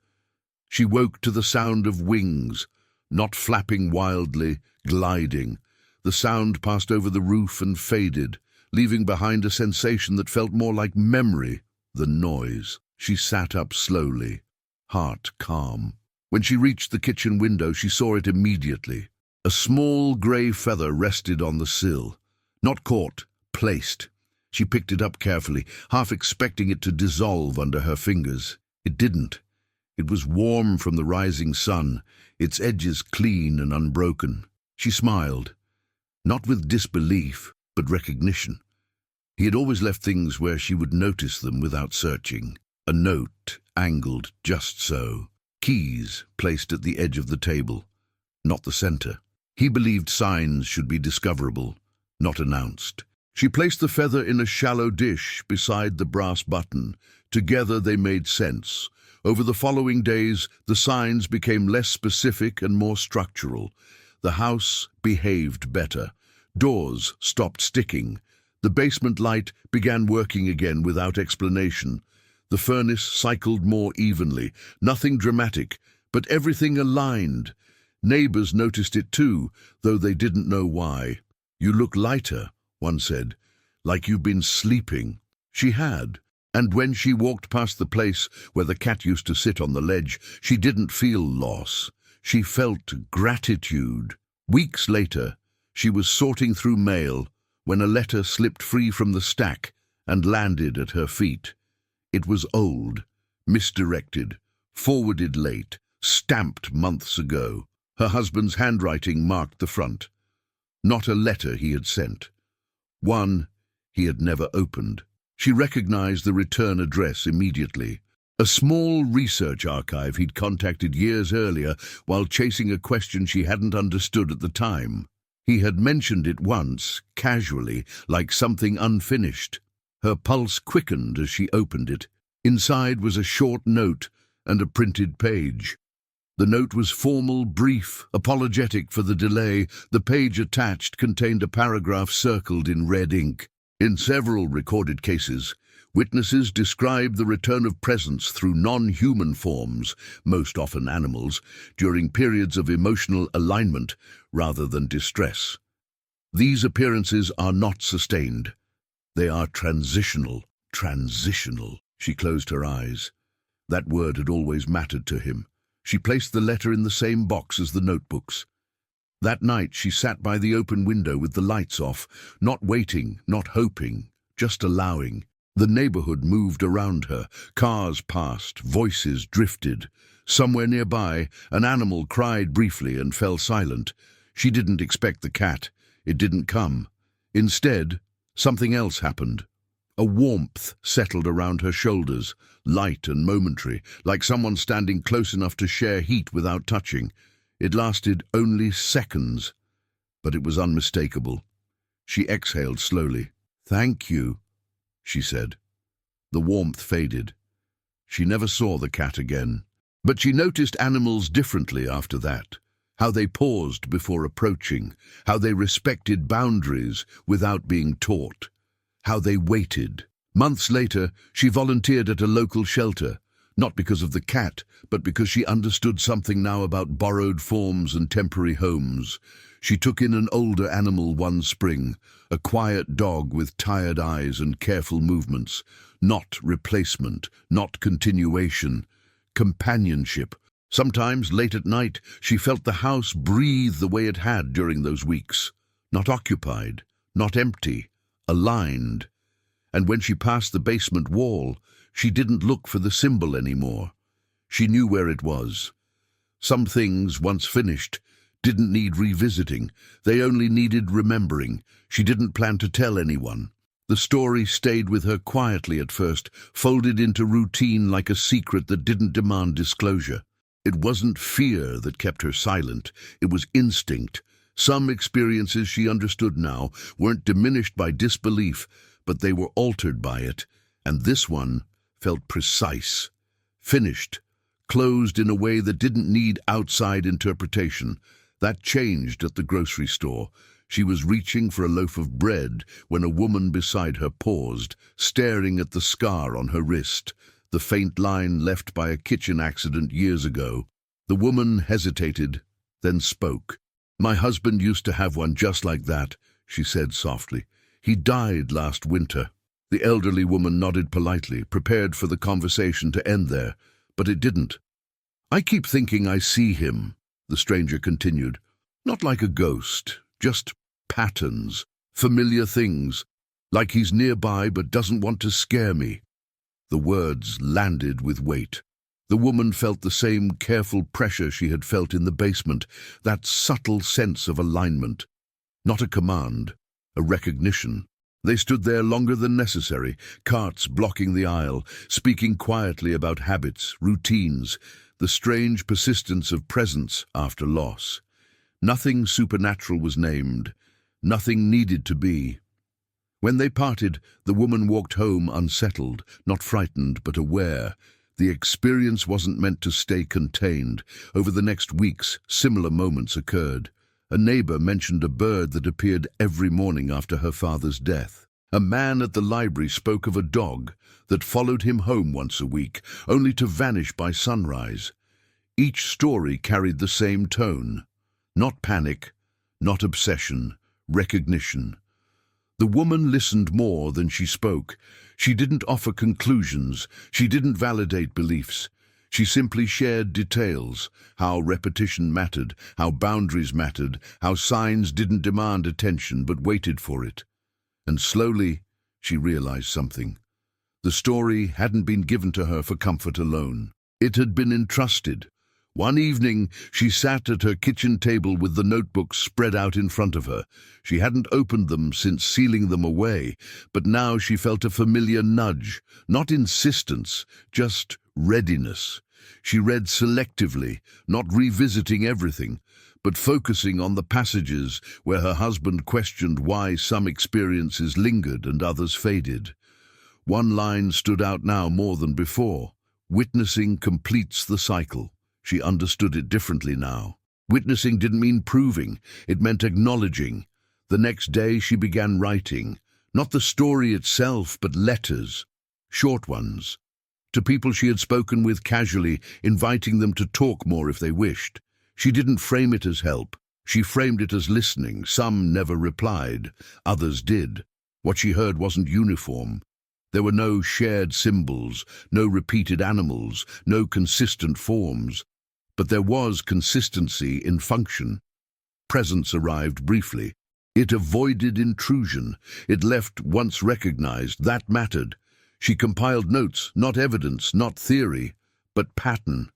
She woke to the sound of wings, not flapping wildly, gliding. The sound passed over the roof and faded, leaving behind a sensation that felt more like memory than noise. She sat up slowly, heart calm. When she reached the kitchen window, she saw it immediately. A small grey feather rested on the sill. Not caught, placed. She picked it up carefully, half expecting it to dissolve under her fingers. It didn't. It was warm from the rising sun, its edges clean and unbroken. She smiled, not with disbelief, but recognition. He had always left things where she would notice them without searching. A note, angled just so. Keys placed at the edge of the table, not the center. He believed signs should be discoverable, not announced. She placed the feather in a shallow dish beside the brass button. Together they made sense. Over the following days, the signs became less specific and more structural. The house behaved better. Doors stopped sticking. The basement light began working again without explanation. The furnace cycled more evenly. Nothing dramatic, but everything aligned. Neighbors noticed it too, though they didn't know why. "You look lighter," one said, "like you've been sleeping." She had, and when she walked past the place where the cat used to sit on the ledge, she didn't feel loss. She felt gratitude. Weeks later, she was sorting through mail when a letter slipped free from the stack and landed at her feet. It was old, misdirected, forwarded late, stamped months ago. Her husband's handwriting marked the front. Not a letter he had sent. One he had never opened. She recognized the return address immediately. A small research archive he'd contacted years earlier while chasing a question she hadn't understood at the time. He had mentioned it once, casually, like something unfinished. Her pulse quickened as she opened it. Inside was a short note and a printed page. The note was formal, brief, apologetic for the delay. The page attached contained a paragraph circled in red ink. In several recorded cases, witnesses described the return of presence through non-human forms, most often animals, during periods of emotional alignment rather than distress. These appearances are not sustained. They are transitional. Transitional. She closed her eyes. That word had always mattered to him. She placed the letter in the same box as the notebooks. That night she sat by the open window with the lights off, not waiting, not hoping, just allowing. The neighborhood moved around her. Cars passed, voices drifted. Somewhere nearby, an animal cried briefly and fell silent. She didn't expect the cat. It didn't come. Instead, something else happened. A warmth settled around her shoulders, light and momentary, like someone standing close enough to share heat without touching. It lasted only seconds, but it was unmistakable. She exhaled slowly. "Thank you," she said. The warmth faded. She never saw the cat again. But she noticed animals differently after that. How they paused before approaching, how they respected boundaries without being taught, how they waited. Months later, she volunteered at a local shelter, not because of the cat, but because she understood something now about borrowed forms and temporary homes. She took in an older animal one spring, a quiet dog with tired eyes and careful movements. Not replacement, not continuation, companionship. Sometimes, late at night, she felt the house breathe the way it had during those weeks. Not occupied, not empty, aligned. And when she passed the basement wall, she didn't look for the symbol anymore. She knew where it was. Some things, once finished, didn't need revisiting. They only needed remembering. She didn't plan to tell anyone. The story stayed with her quietly at first, folded into routine like a secret that didn't demand disclosure. It wasn't fear that kept her silent. It was instinct. Some experiences she understood now weren't diminished by disbelief, but they were altered by it, and this one felt precise, finished, closed in a way that didn't need outside interpretation. That changed at the grocery store. She was reaching for a loaf of bread when a woman beside her paused, staring at the scar on her wrist, the faint line left by a kitchen accident years ago. The woman hesitated, then spoke. "My husband used to have one just like that," she said softly. "He died last winter." The elderly woman nodded politely, prepared for the conversation to end there, but it didn't. "I keep thinking I see him," the stranger continued. "Not like a ghost, just patterns, familiar things, like he's nearby but doesn't want to scare me." The words landed with weight. The woman felt the same careful pressure she had felt in the basement, that subtle sense of alignment. Not a command, a recognition. They stood there longer than necessary, carts blocking the aisle, speaking quietly about habits, routines, the strange persistence of presence after loss. Nothing supernatural was named. Nothing needed to be. When they parted, the woman walked home unsettled, not frightened but aware. The experience wasn't meant to stay contained. Over the next weeks, similar moments occurred. A neighbor mentioned a bird that appeared every morning after her father's death. A man at the library spoke of a dog that followed him home once a week, only to vanish by sunrise. Each story carried the same tone. Not panic, not obsession, recognition. The woman listened more than she spoke. She didn't offer conclusions. She didn't validate beliefs. She simply shared details, how repetition mattered, how boundaries mattered, how signs didn't demand attention but waited for it. And slowly, she realized something. The story hadn't been given to her for comfort alone. It had been entrusted. One evening, she sat at her kitchen table with the notebooks spread out in front of her. She hadn't opened them since sealing them away, but now she felt a familiar nudge, not insistence, just readiness. She read selectively, not revisiting everything, but focusing on the passages where her husband questioned why some experiences lingered and others faded. One line stood out now more than before. Witnessing completes the cycle. She understood it differently now. Witnessing didn't mean proving, it meant acknowledging. The next day she began writing, not the story itself, but letters, short ones, to people she had spoken with casually, inviting them to talk more if they wished. She didn't frame it as help. She framed it as listening. Some never replied, others did. What she heard wasn't uniform. There were no shared symbols, no repeated animals, no consistent forms. But there was consistency in function. Presence arrived briefly. It avoided intrusion. It left once recognized. That mattered. She compiled notes, not evidence, not theory, but pattern.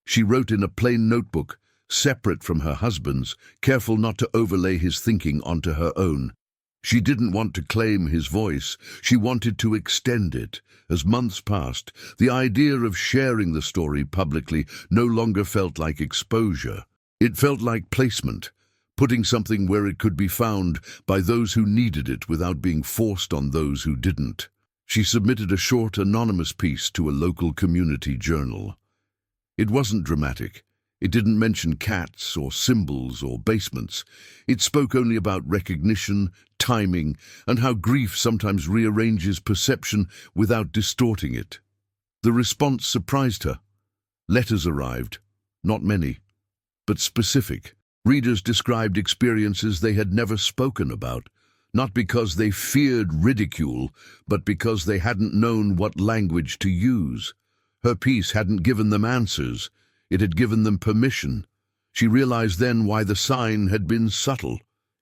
She wrote in a plain notebook, separate from her husband's, careful not to overlay his thinking onto her own. She didn't want to claim his voice. She wanted to extend it. As months passed, the idea of sharing the story publicly no longer felt like exposure. It felt like placement, putting something where it could be found by those who needed it without being forced on those who didn't. She submitted a short, anonymous piece to a local community journal. It wasn't dramatic. It didn't mention cats or symbols or basements. It spoke only about recognition, timing, and how grief sometimes rearranges perception without distorting it. The response surprised her. Letters arrived, not many, but specific. Readers described experiences they had never spoken about, not because they feared ridicule, but because they hadn't known what language to use. Her piece hadn't given them answers. It had given them permission. She realized then why the sign had been subtle.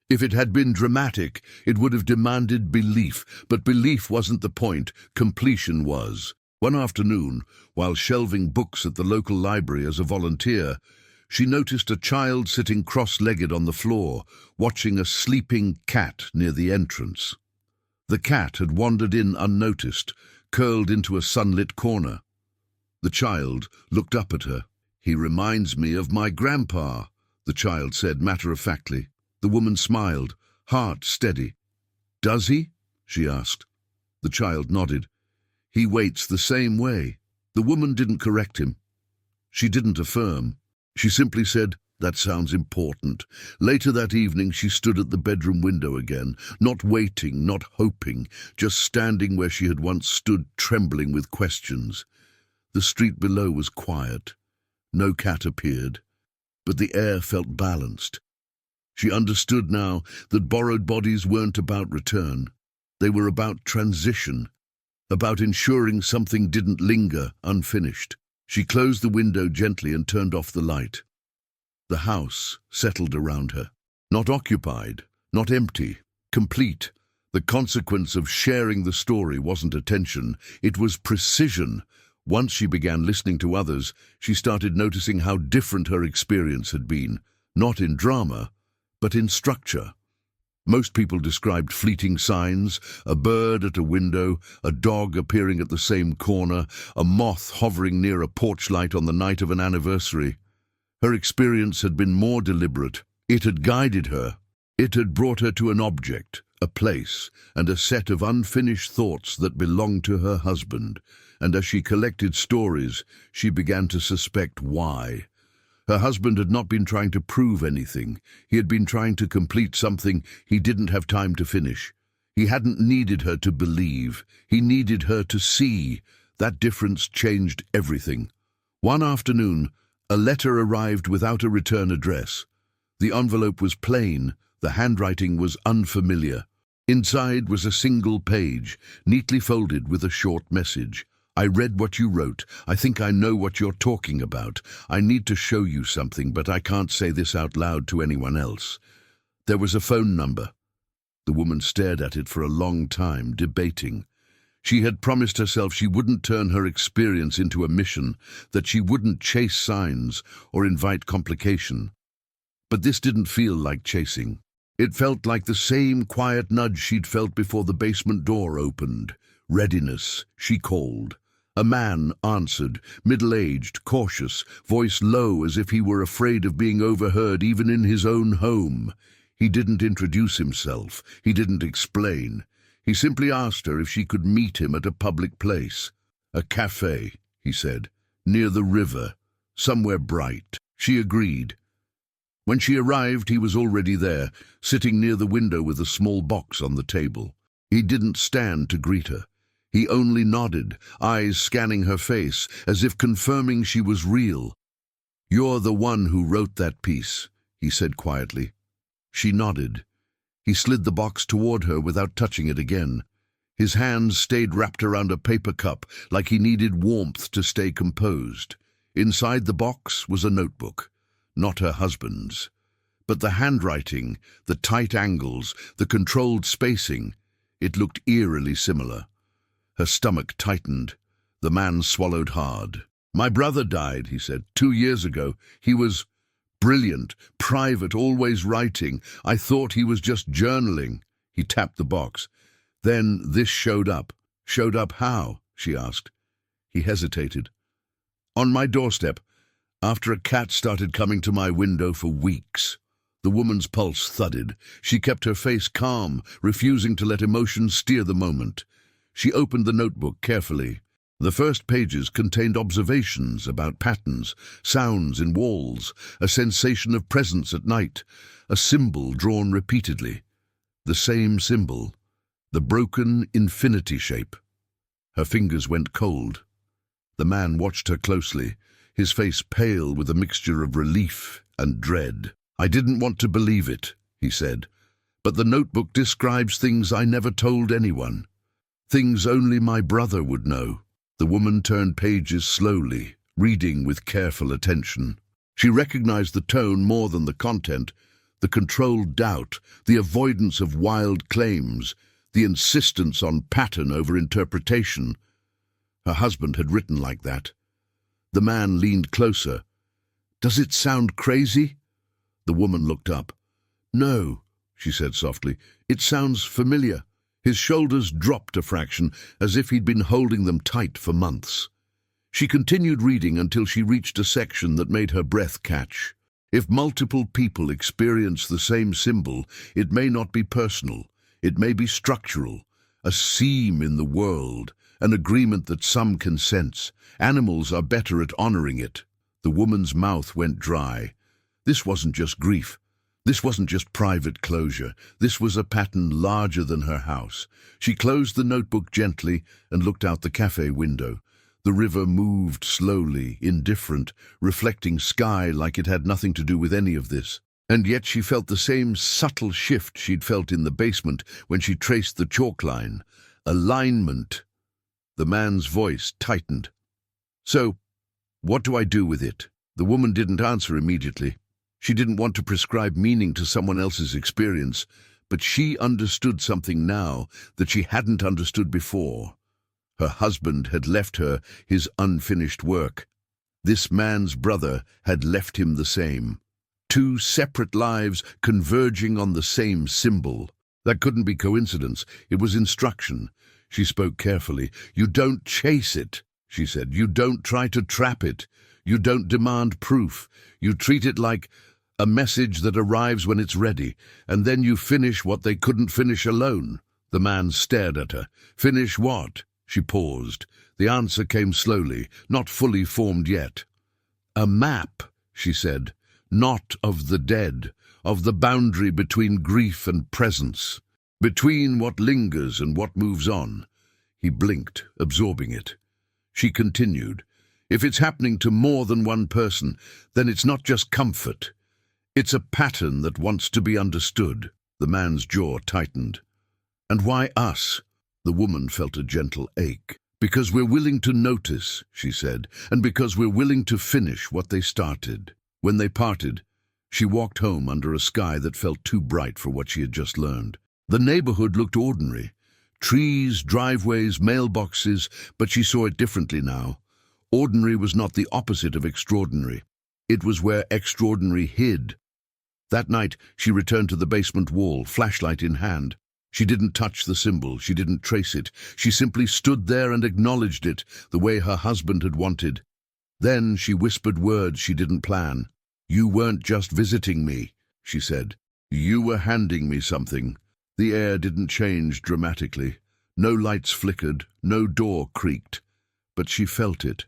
If it had been dramatic, it would have demanded belief, but belief wasn't the point, completion was. One afternoon, while shelving books at the local library as a volunteer, she noticed a child sitting cross-legged on the floor, watching a sleeping cat near the entrance. The cat had wandered in unnoticed, curled into a sunlit corner. The child looked up at her. "He reminds me of my grandpa," the child said matter-of-factly. The woman smiled, heart steady. "Does he?" she asked. The child nodded. "He waits the same way." The woman didn't correct him. She didn't affirm. She simply said, "That sounds important." Later that evening she stood at the bedroom window again, not waiting, not hoping, just standing where she had once stood, trembling with questions. The street below was quiet. No cat appeared, but the air felt balanced. She understood now that borrowed bodies weren't about return. They were about transition, about ensuring something didn't linger unfinished. She closed the window gently and turned off the light. The house settled around her. Not occupied, not empty, complete. The consequence of sharing the story wasn't attention, it was precision. Once she began listening to others, she started noticing how different her experience had been, not in drama, but in structure. Most people described fleeting signs, a bird at a window, a dog appearing at the same corner, a moth hovering near a porch light on the night of an anniversary. Her experience had been more deliberate. It had guided her. It had brought her to an object, a place, and a set of unfinished thoughts that belonged to her husband. And as she collected stories, she began to suspect why. Her husband had not been trying to prove anything. He had been trying to complete something he didn't have time to finish. He hadn't needed her to believe. He needed her to see. That difference changed everything. One afternoon, a letter arrived without a return address. The envelope was plain, the handwriting was unfamiliar. Inside was a single page, neatly folded with a short message. I read what you wrote. I think I know what you're talking about. I need to show you something, but I can't say this out loud to anyone else. There was a phone number. The woman stared at it for a long time, debating. She had promised herself she wouldn't turn her experience into a mission, that she wouldn't chase signs or invite complication. But this didn't feel like chasing. It felt like the same quiet nudge she'd felt before the basement door opened. Readiness, she called. A man answered, middle-aged, cautious, voice low as if he were afraid of being overheard even in his own home. He didn't introduce himself. He didn't explain. He simply asked her if she could meet him at a public place. A cafe, he said, near the river, somewhere bright. She agreed. When she arrived, he was already there, sitting near the window with a small box on the table. He didn't stand to greet her. He only nodded, eyes scanning her face, as if confirming she was real. "You're the one who wrote that piece," he said quietly. She nodded. He slid the box toward her without touching it again. His hands stayed wrapped around a paper cup, like he needed warmth to stay composed. Inside the box was a notebook, not her husband's. But the handwriting, the tight angles, the controlled spacing, it looked eerily similar. Her stomach tightened. The man swallowed hard. "My brother died," he said, 2 years ago. He was brilliant, private, always writing. I thought he was just journaling." He tapped the box. "Then this showed up." "Showed up how?" she asked. He hesitated. "On my doorstep, after a cat started coming to my window for weeks." The woman's pulse thudded. She kept her face calm, refusing to let emotions steer the moment. She opened the notebook carefully. The first pages contained observations about patterns, sounds in walls, a sensation of presence at night, a symbol drawn repeatedly. The same symbol, the broken infinity shape. Her fingers went cold. The man watched her closely, his face pale with a mixture of relief and dread. "I didn't want to believe it," he said, "but the notebook describes things I never told anyone. Things only my brother would know." The woman turned pages slowly, reading with careful attention. She recognized the tone more than the content, the controlled doubt, the avoidance of wild claims, the insistence on pattern over interpretation. Her husband had written like that. The man leaned closer. "Does it sound crazy?" The woman looked up. "No," she said softly. "It sounds familiar." His shoulders dropped a fraction, as if he'd been holding them tight for months. She continued reading until she reached a section that made her breath catch. If multiple people experience the same symbol, it may not be personal. It may be structural, a seam in the world, an agreement that some can sense. Animals are better at honoring it. The woman's mouth went dry. This wasn't just grief. This wasn't just private closure. This was a pattern larger than her house. She closed the notebook gently and looked out the cafe window. The river moved slowly, indifferent, reflecting sky like it had nothing to do with any of this. And yet she felt the same subtle shift she'd felt in the basement when she traced the chalk line. Alignment. The man's voice tightened. "So, what do I do with it?" The woman didn't answer immediately. She didn't want to prescribe meaning to someone else's experience, but she understood something now that she hadn't understood before. Her husband had left her his unfinished work. This man's brother had left him the same. 2 separate lives converging on the same symbol. That couldn't be coincidence. It was instruction. She spoke carefully. "You don't chase it," she said. "You don't try to trap it. You don't demand proof. You treat it like a message that arrives when it's ready, and then you finish what they couldn't finish alone." The man stared at her. "Finish what?" She paused. The answer came slowly, not fully formed yet. "A map," she said, "not of the dead, of the boundary between grief and presence, between what lingers and what moves on." He blinked, absorbing it. She continued, "If it's happening to more than one person, then it's not just comfort. It's a pattern that wants to be understood. The man's jaw tightened. And why us? The woman felt a gentle ache. Because we're willing to notice, she said, and because we're willing to finish what they started. When they parted, she walked home under a sky that felt too bright for what she had just learned. The neighborhood looked ordinary. Trees, driveways, mailboxes, but she saw it differently now. Ordinary was not the opposite of extraordinary. It was where extraordinary hid. That night, she returned to the basement wall, flashlight in hand. She didn't touch the symbol, she didn't trace it. She simply stood there and acknowledged it, the way her husband had wanted. Then she whispered words she didn't plan. "You weren't just visiting me," she said. "You were handing me something." The air didn't change dramatically. No lights flickered, no door creaked. But she felt it.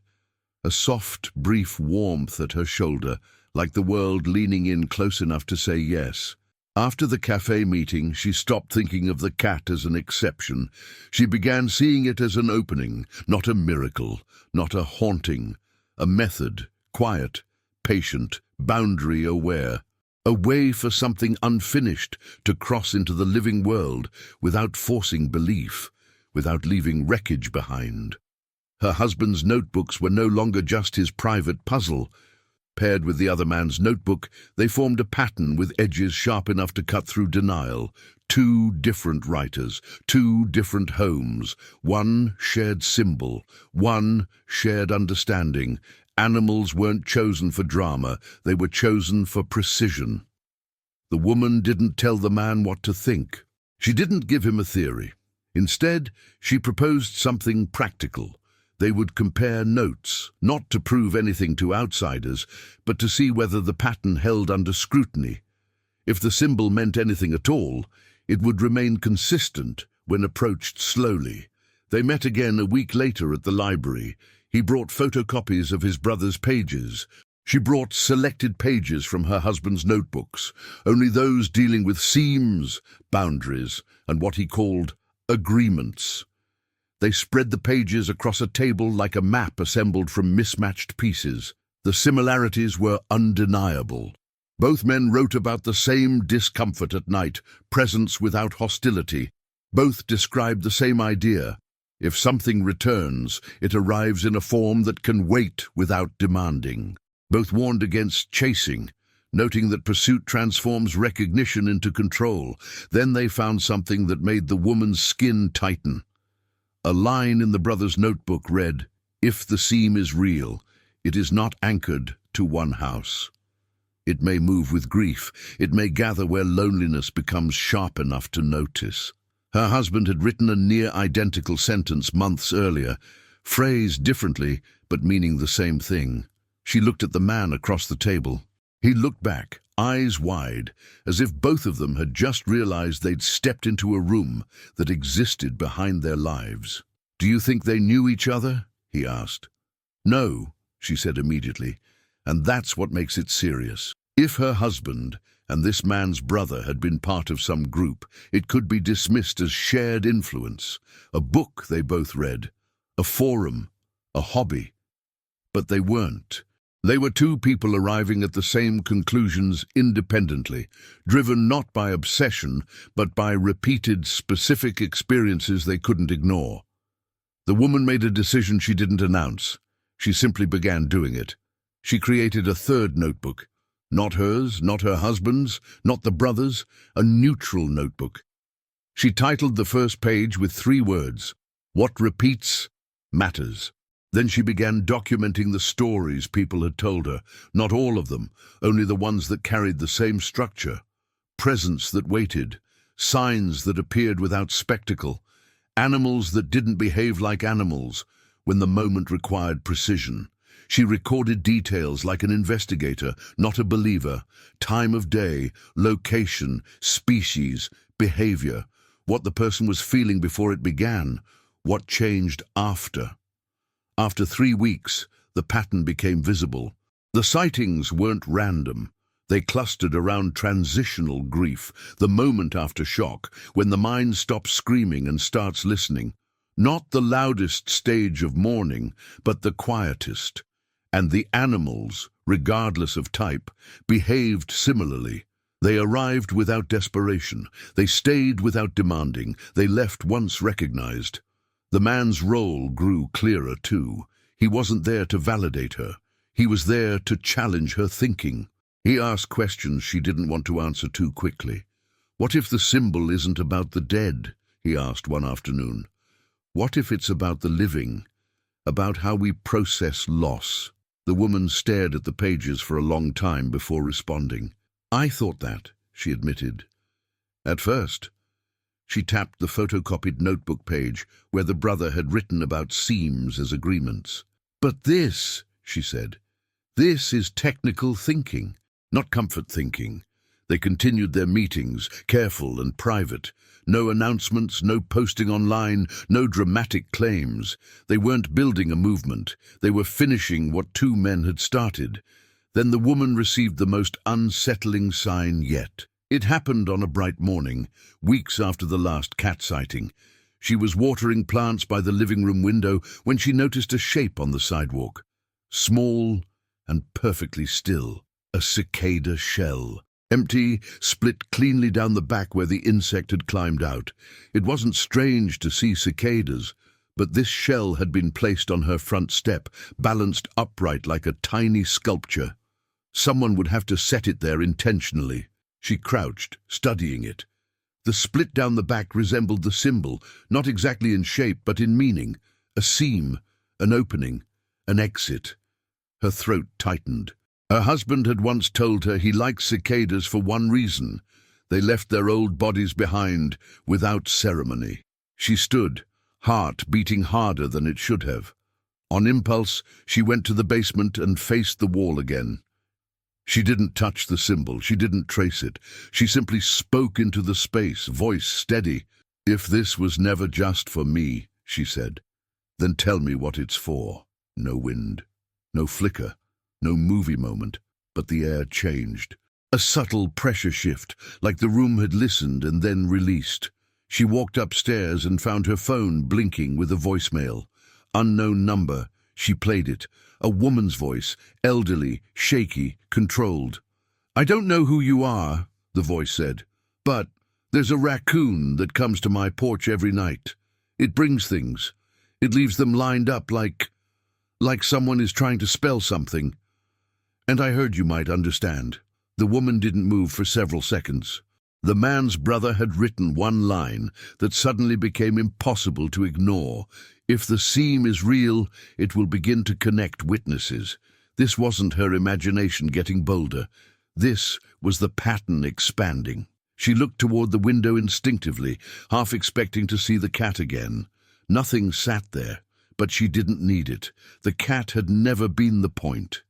A soft, brief warmth at her shoulder, like the world leaning in close enough to say yes. After the cafe meeting, she stopped thinking of the cat as an exception. She began seeing it as an opening, not a miracle, not a haunting. A method, quiet, patient, boundary-aware. A way for something unfinished to cross into the living world without forcing belief, without leaving wreckage behind. Her husband's notebooks were no longer just his private puzzle. Paired with the other man's notebook, they formed a pattern with edges sharp enough to cut through denial. Two different writers, two different homes, one shared symbol, one shared understanding. Animals weren't chosen for drama, they were chosen for precision. The woman didn't tell the man what to think. She didn't give him a theory. Instead, she proposed something practical. They would compare notes, not to prove anything to outsiders, but to see whether the pattern held under scrutiny. If the symbol meant anything at all, it would remain consistent when approached slowly. They met again a week later at the library. He brought photocopies of his brother's pages. She brought selected pages from her husband's notebooks, only those dealing with seams, boundaries, and what he called agreements. They spread the pages across a table like a map assembled from mismatched pieces. The similarities were undeniable. Both men wrote about the same discomfort at night, presence without hostility. Both described the same idea. If something returns, it arrives in a form that can wait without demanding. Both warned against chasing, noting that pursuit transforms recognition into control. Then they found something that made the woman's skin tighten. A line in the brother's notebook read, "If the seam is real, it is not anchored to one house. It may move with grief. It may gather where loneliness becomes sharp enough to notice." Her husband had written a near-identical sentence months earlier, phrased differently, but meaning the same thing. She looked at the man across the table. He looked back, eyes wide, as if both of them had just realized they'd stepped into a room that existed behind their lives. "Do you think they knew each other?" he asked. "No," she said immediately, and that's what makes it serious. If her husband and this man's brother had been part of some group, it could be dismissed as shared influence, a book they both read, a forum, a hobby. But they weren't. They were two people arriving at the same conclusions independently, driven not by obsession, but by repeated, specific experiences they couldn't ignore. The woman made a decision she didn't announce. She simply began doing it. She created a third notebook. Not hers, not her husband's, not the brother's, a neutral notebook. She titled the first page with 3 words, "What repeats matters." Then she began documenting the stories people had told her, not all of them, only the ones that carried the same structure. Presence that waited, signs that appeared without spectacle, animals that didn't behave like animals when the moment required precision. She recorded details like an investigator, not a believer, time of day, location, species, behavior, what the person was feeling before it began, what changed after. After 3 weeks, the pattern became visible. The sightings weren't random. They clustered around transitional grief, the moment after shock, when the mind stops screaming and starts listening. Not the loudest stage of mourning, but the quietest. And the animals regardless of type, behaved similarly. They arrived without desperation. They stayed without demanding. They left once recognized. The man's role grew clearer too. He wasn't there to validate her. He was there to challenge her thinking. He asked questions she didn't want to answer too quickly. "What if the symbol isn't about the dead?" he asked one afternoon. "What if it's about the living, about how we process loss?" The woman stared at the pages for a long time before responding. "I thought that," she admitted. At first, she tapped the photocopied notebook page where the brother had written about seams as agreements. "But this," she said, "this is technical thinking, not comfort thinking." They continued their meetings, careful and private. No announcements, no posting online, no dramatic claims. They weren't building a movement. They were finishing what two men had started. Then the woman received the most unsettling sign yet. It happened on a bright morning, weeks after the last cat sighting. She was watering plants by the living room window when she noticed a shape on the sidewalk. Small and perfectly still. A cicada shell. Empty, split cleanly down the back where the insect had climbed out. It wasn't strange to see cicadas, but this shell had been placed on her front step, balanced upright like a tiny sculpture. Someone would have to set it there intentionally. She crouched, studying it. The split down the back resembled the symbol, not exactly in shape but in meaning. A seam, an opening, an exit. Her throat tightened. Her husband had once told her he liked cicadas for one reason. They left their old bodies behind without ceremony. She stood, heart beating harder than it should have. On impulse, she went to the basement and faced the wall again. She didn't touch the symbol, she didn't trace it. She simply spoke into the space, voice steady. "If this was never just for me," she said, "then tell me what it's for." No wind, no flicker, no movie moment, but the air changed. A subtle pressure shift, like the room had listened and then released. She walked upstairs and found her phone blinking with a voicemail. Unknown number. She played it. A woman's voice, elderly, shaky, controlled. "I don't know who you are," the voice said, "but there's a raccoon that comes to my porch every night. It brings things. It leaves them lined up like someone is trying to spell something. And I heard you might understand." The woman didn't move for several seconds. The man's brother had written one line that suddenly became impossible to ignore. "If the seam is real, it will begin to connect witnesses." This wasn't her imagination getting bolder. This was the pattern expanding. She looked toward the window instinctively, half expecting to see the cat again. Nothing sat there, but she didn't need it. The cat had never been the point.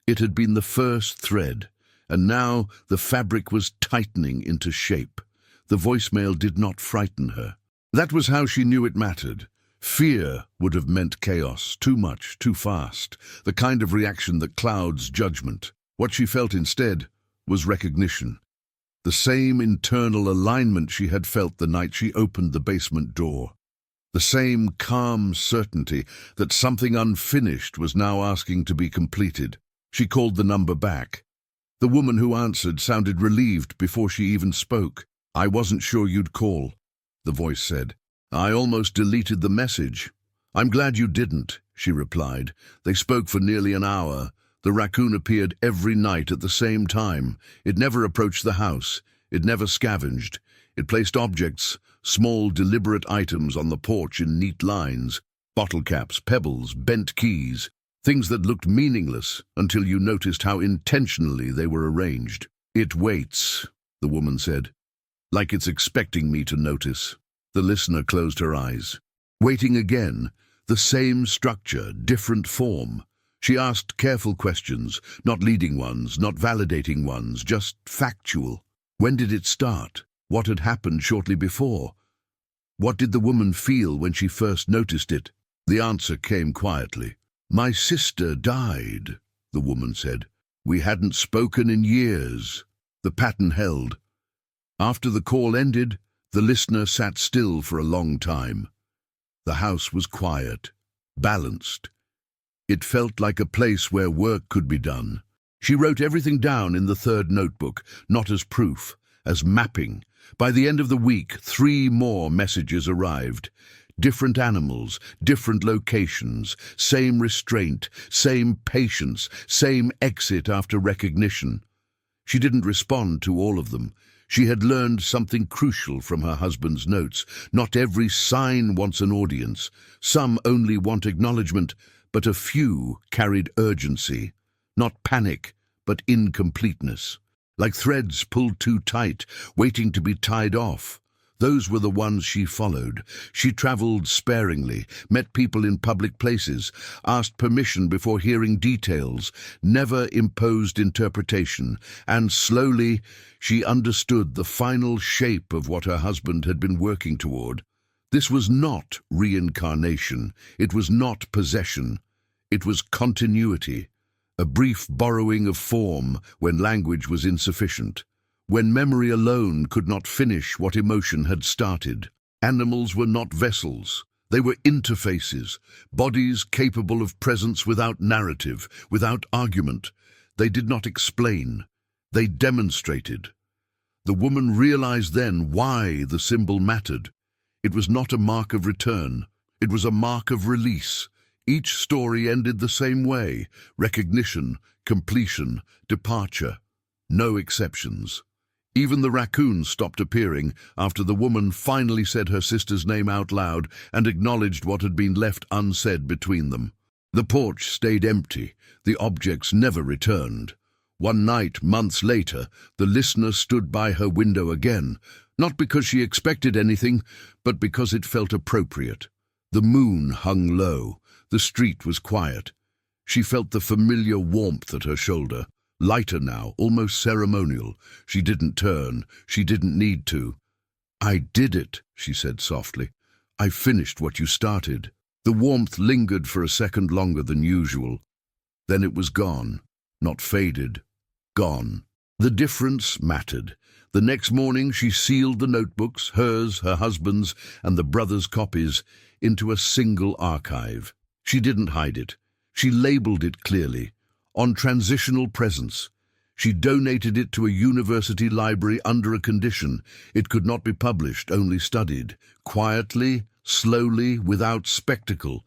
It had been the first thread, and now the fabric was tightening into shape. The voicemail did not frighten her. That was how she knew it mattered. Fear would have meant chaos, too much, too fast, the kind of reaction that clouds judgment. What she felt instead was recognition. The same internal alignment she had felt the night she opened the basement door. The same calm certainty that something unfinished was now asking to be completed. She called the number back. The woman who answered sounded relieved before she even spoke. "I wasn't sure you'd call," the voice said. "I almost deleted the message." "I'm glad you didn't," she replied. They spoke for nearly an hour. The raccoon appeared every night at the same time. It never approached the house. It never scavenged. It placed objects, small, deliberate items on the porch in neat lines. Bottle caps, pebbles, bent keys. Things that looked meaningless until you noticed how intentionally they were arranged. "It waits," the woman said, "like it's expecting me to notice." The listener closed her eyes. Waiting again, the same structure, different form. She asked careful questions, not leading ones, not validating ones, just factual. When did it start? What had happened shortly before? What did the woman feel when she first noticed it? The answer came quietly. "My sister died," the woman said. "We hadn't spoken in years." The pattern held. After the call ended, the listener sat still for a long time. The house was quiet, balanced. It felt like a place where work could be done. She wrote everything down in the third notebook, not as proof, as mapping. By the end of the week, 3 more messages arrived. Different animals, different locations, same restraint, same patience, same exit after recognition. She didn't respond to all of them. She had learned something crucial from her husband's notes. Not every sign wants an audience. Some only want acknowledgement, but a few carried urgency. Not panic, but incompleteness. Like threads pulled too tight, waiting to be tied off. Those were the ones she followed. She traveled sparingly, met people in public places, asked permission before hearing details, never imposed interpretation, and slowly she understood the final shape of what her husband had been working toward. This was not reincarnation. It was not possession. It was continuity. A brief borrowing of form when language was insufficient, when memory alone could not finish what emotion had started. Animals were not vessels. They were interfaces, bodies capable of presence without narrative, without argument. They did not explain. They demonstrated. The woman realized then why the symbol mattered. It was not a mark of return. It was a mark of release. Each story ended the same way: recognition, completion, departure. No exceptions. Even the raccoons stopped appearing after the woman finally said her sister's name out loud and acknowledged what had been left unsaid between them. The porch stayed empty. The objects never returned. One night, months later, the listener stood by her window again, not because she expected anything, but because it felt appropriate. The moon hung low. The street was quiet. She felt the familiar warmth at her shoulder, lighter now, almost ceremonial. She didn't turn. She didn't need to. "I did it," she said softly. "I finished what you started." The warmth lingered for a second longer than usual. Then it was gone, not faded, gone. The difference mattered. The next morning she sealed the notebooks, hers, her husband's, and the brothers' copies, into a single archive. She didn't hide it. She labeled it clearly, on transitional presence. She donated it to a university library under a condition: it could not be published, only studied. Quietly, slowly, without spectacle.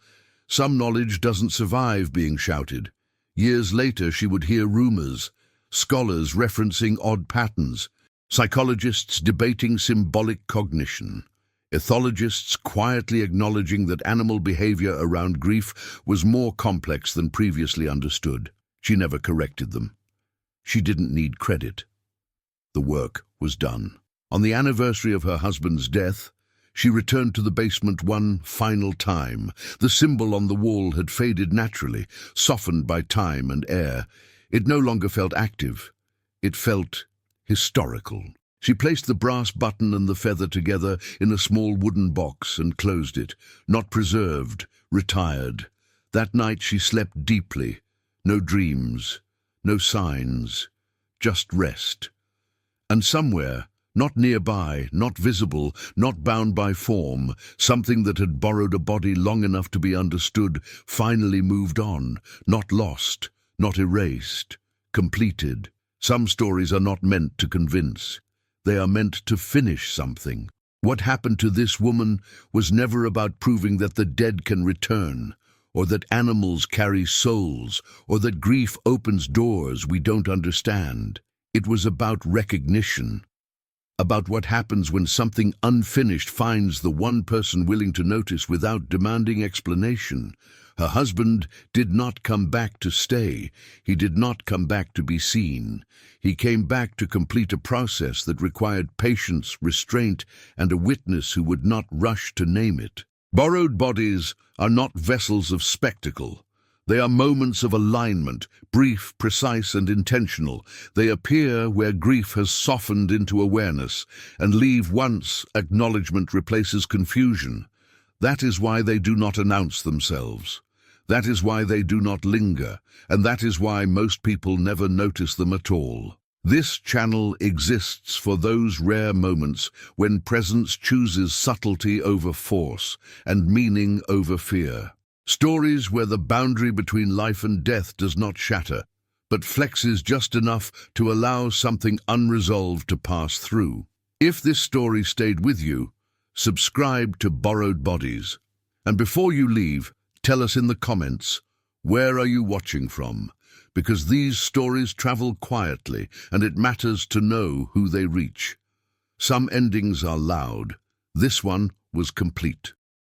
Some knowledge doesn't survive being shouted. Years later she would hear rumors, scholars referencing odd patterns, psychologists debating symbolic cognition, ethologists quietly acknowledging that animal behavior around grief was more complex than previously understood. She never corrected them. She didn't need credit. The work was done. On the anniversary of her husband's death, she returned to the basement one final time. The symbol on the wall had faded naturally, softened by time and air. It no longer felt active. It felt historical. She placed the brass button and the feather together in a small wooden box and closed it. Not preserved, retired. That night she slept deeply. No dreams, no signs, just rest. And somewhere, not nearby, not visible, not bound by form, something that had borrowed a body long enough to be understood finally moved on, not lost, not erased, completed. Some stories are not meant to convince. They are meant to finish something. What happened to this woman was never about proving that the dead can return, or that animals carry souls, or that grief opens doors we don't understand. It was about recognition, about what happens when something unfinished finds the one person willing to notice without demanding explanation. Her husband did not come back to stay. He did not come back to be seen. He came back to complete a process that required patience, restraint, and a witness who would not rush to name it. Borrowed bodies are not vessels of spectacle. They are moments of alignment, brief, precise, and intentional. They appear where grief has softened into awareness and leave once acknowledgement replaces confusion. That is why they do not announce themselves. That is why they do not linger, and that is why most people never notice them at all. This channel exists for those rare moments when presence chooses subtlety over force and meaning over fear. Stories where the boundary between life and death does not shatter, but flexes just enough to allow something unresolved to pass through. If this story stayed with you, subscribe to Borrowed Bodies. And before you leave, tell us in the comments, where are you watching from? Because these stories travel quietly, and it matters to know who they reach. Some endings are loud. This one was complete.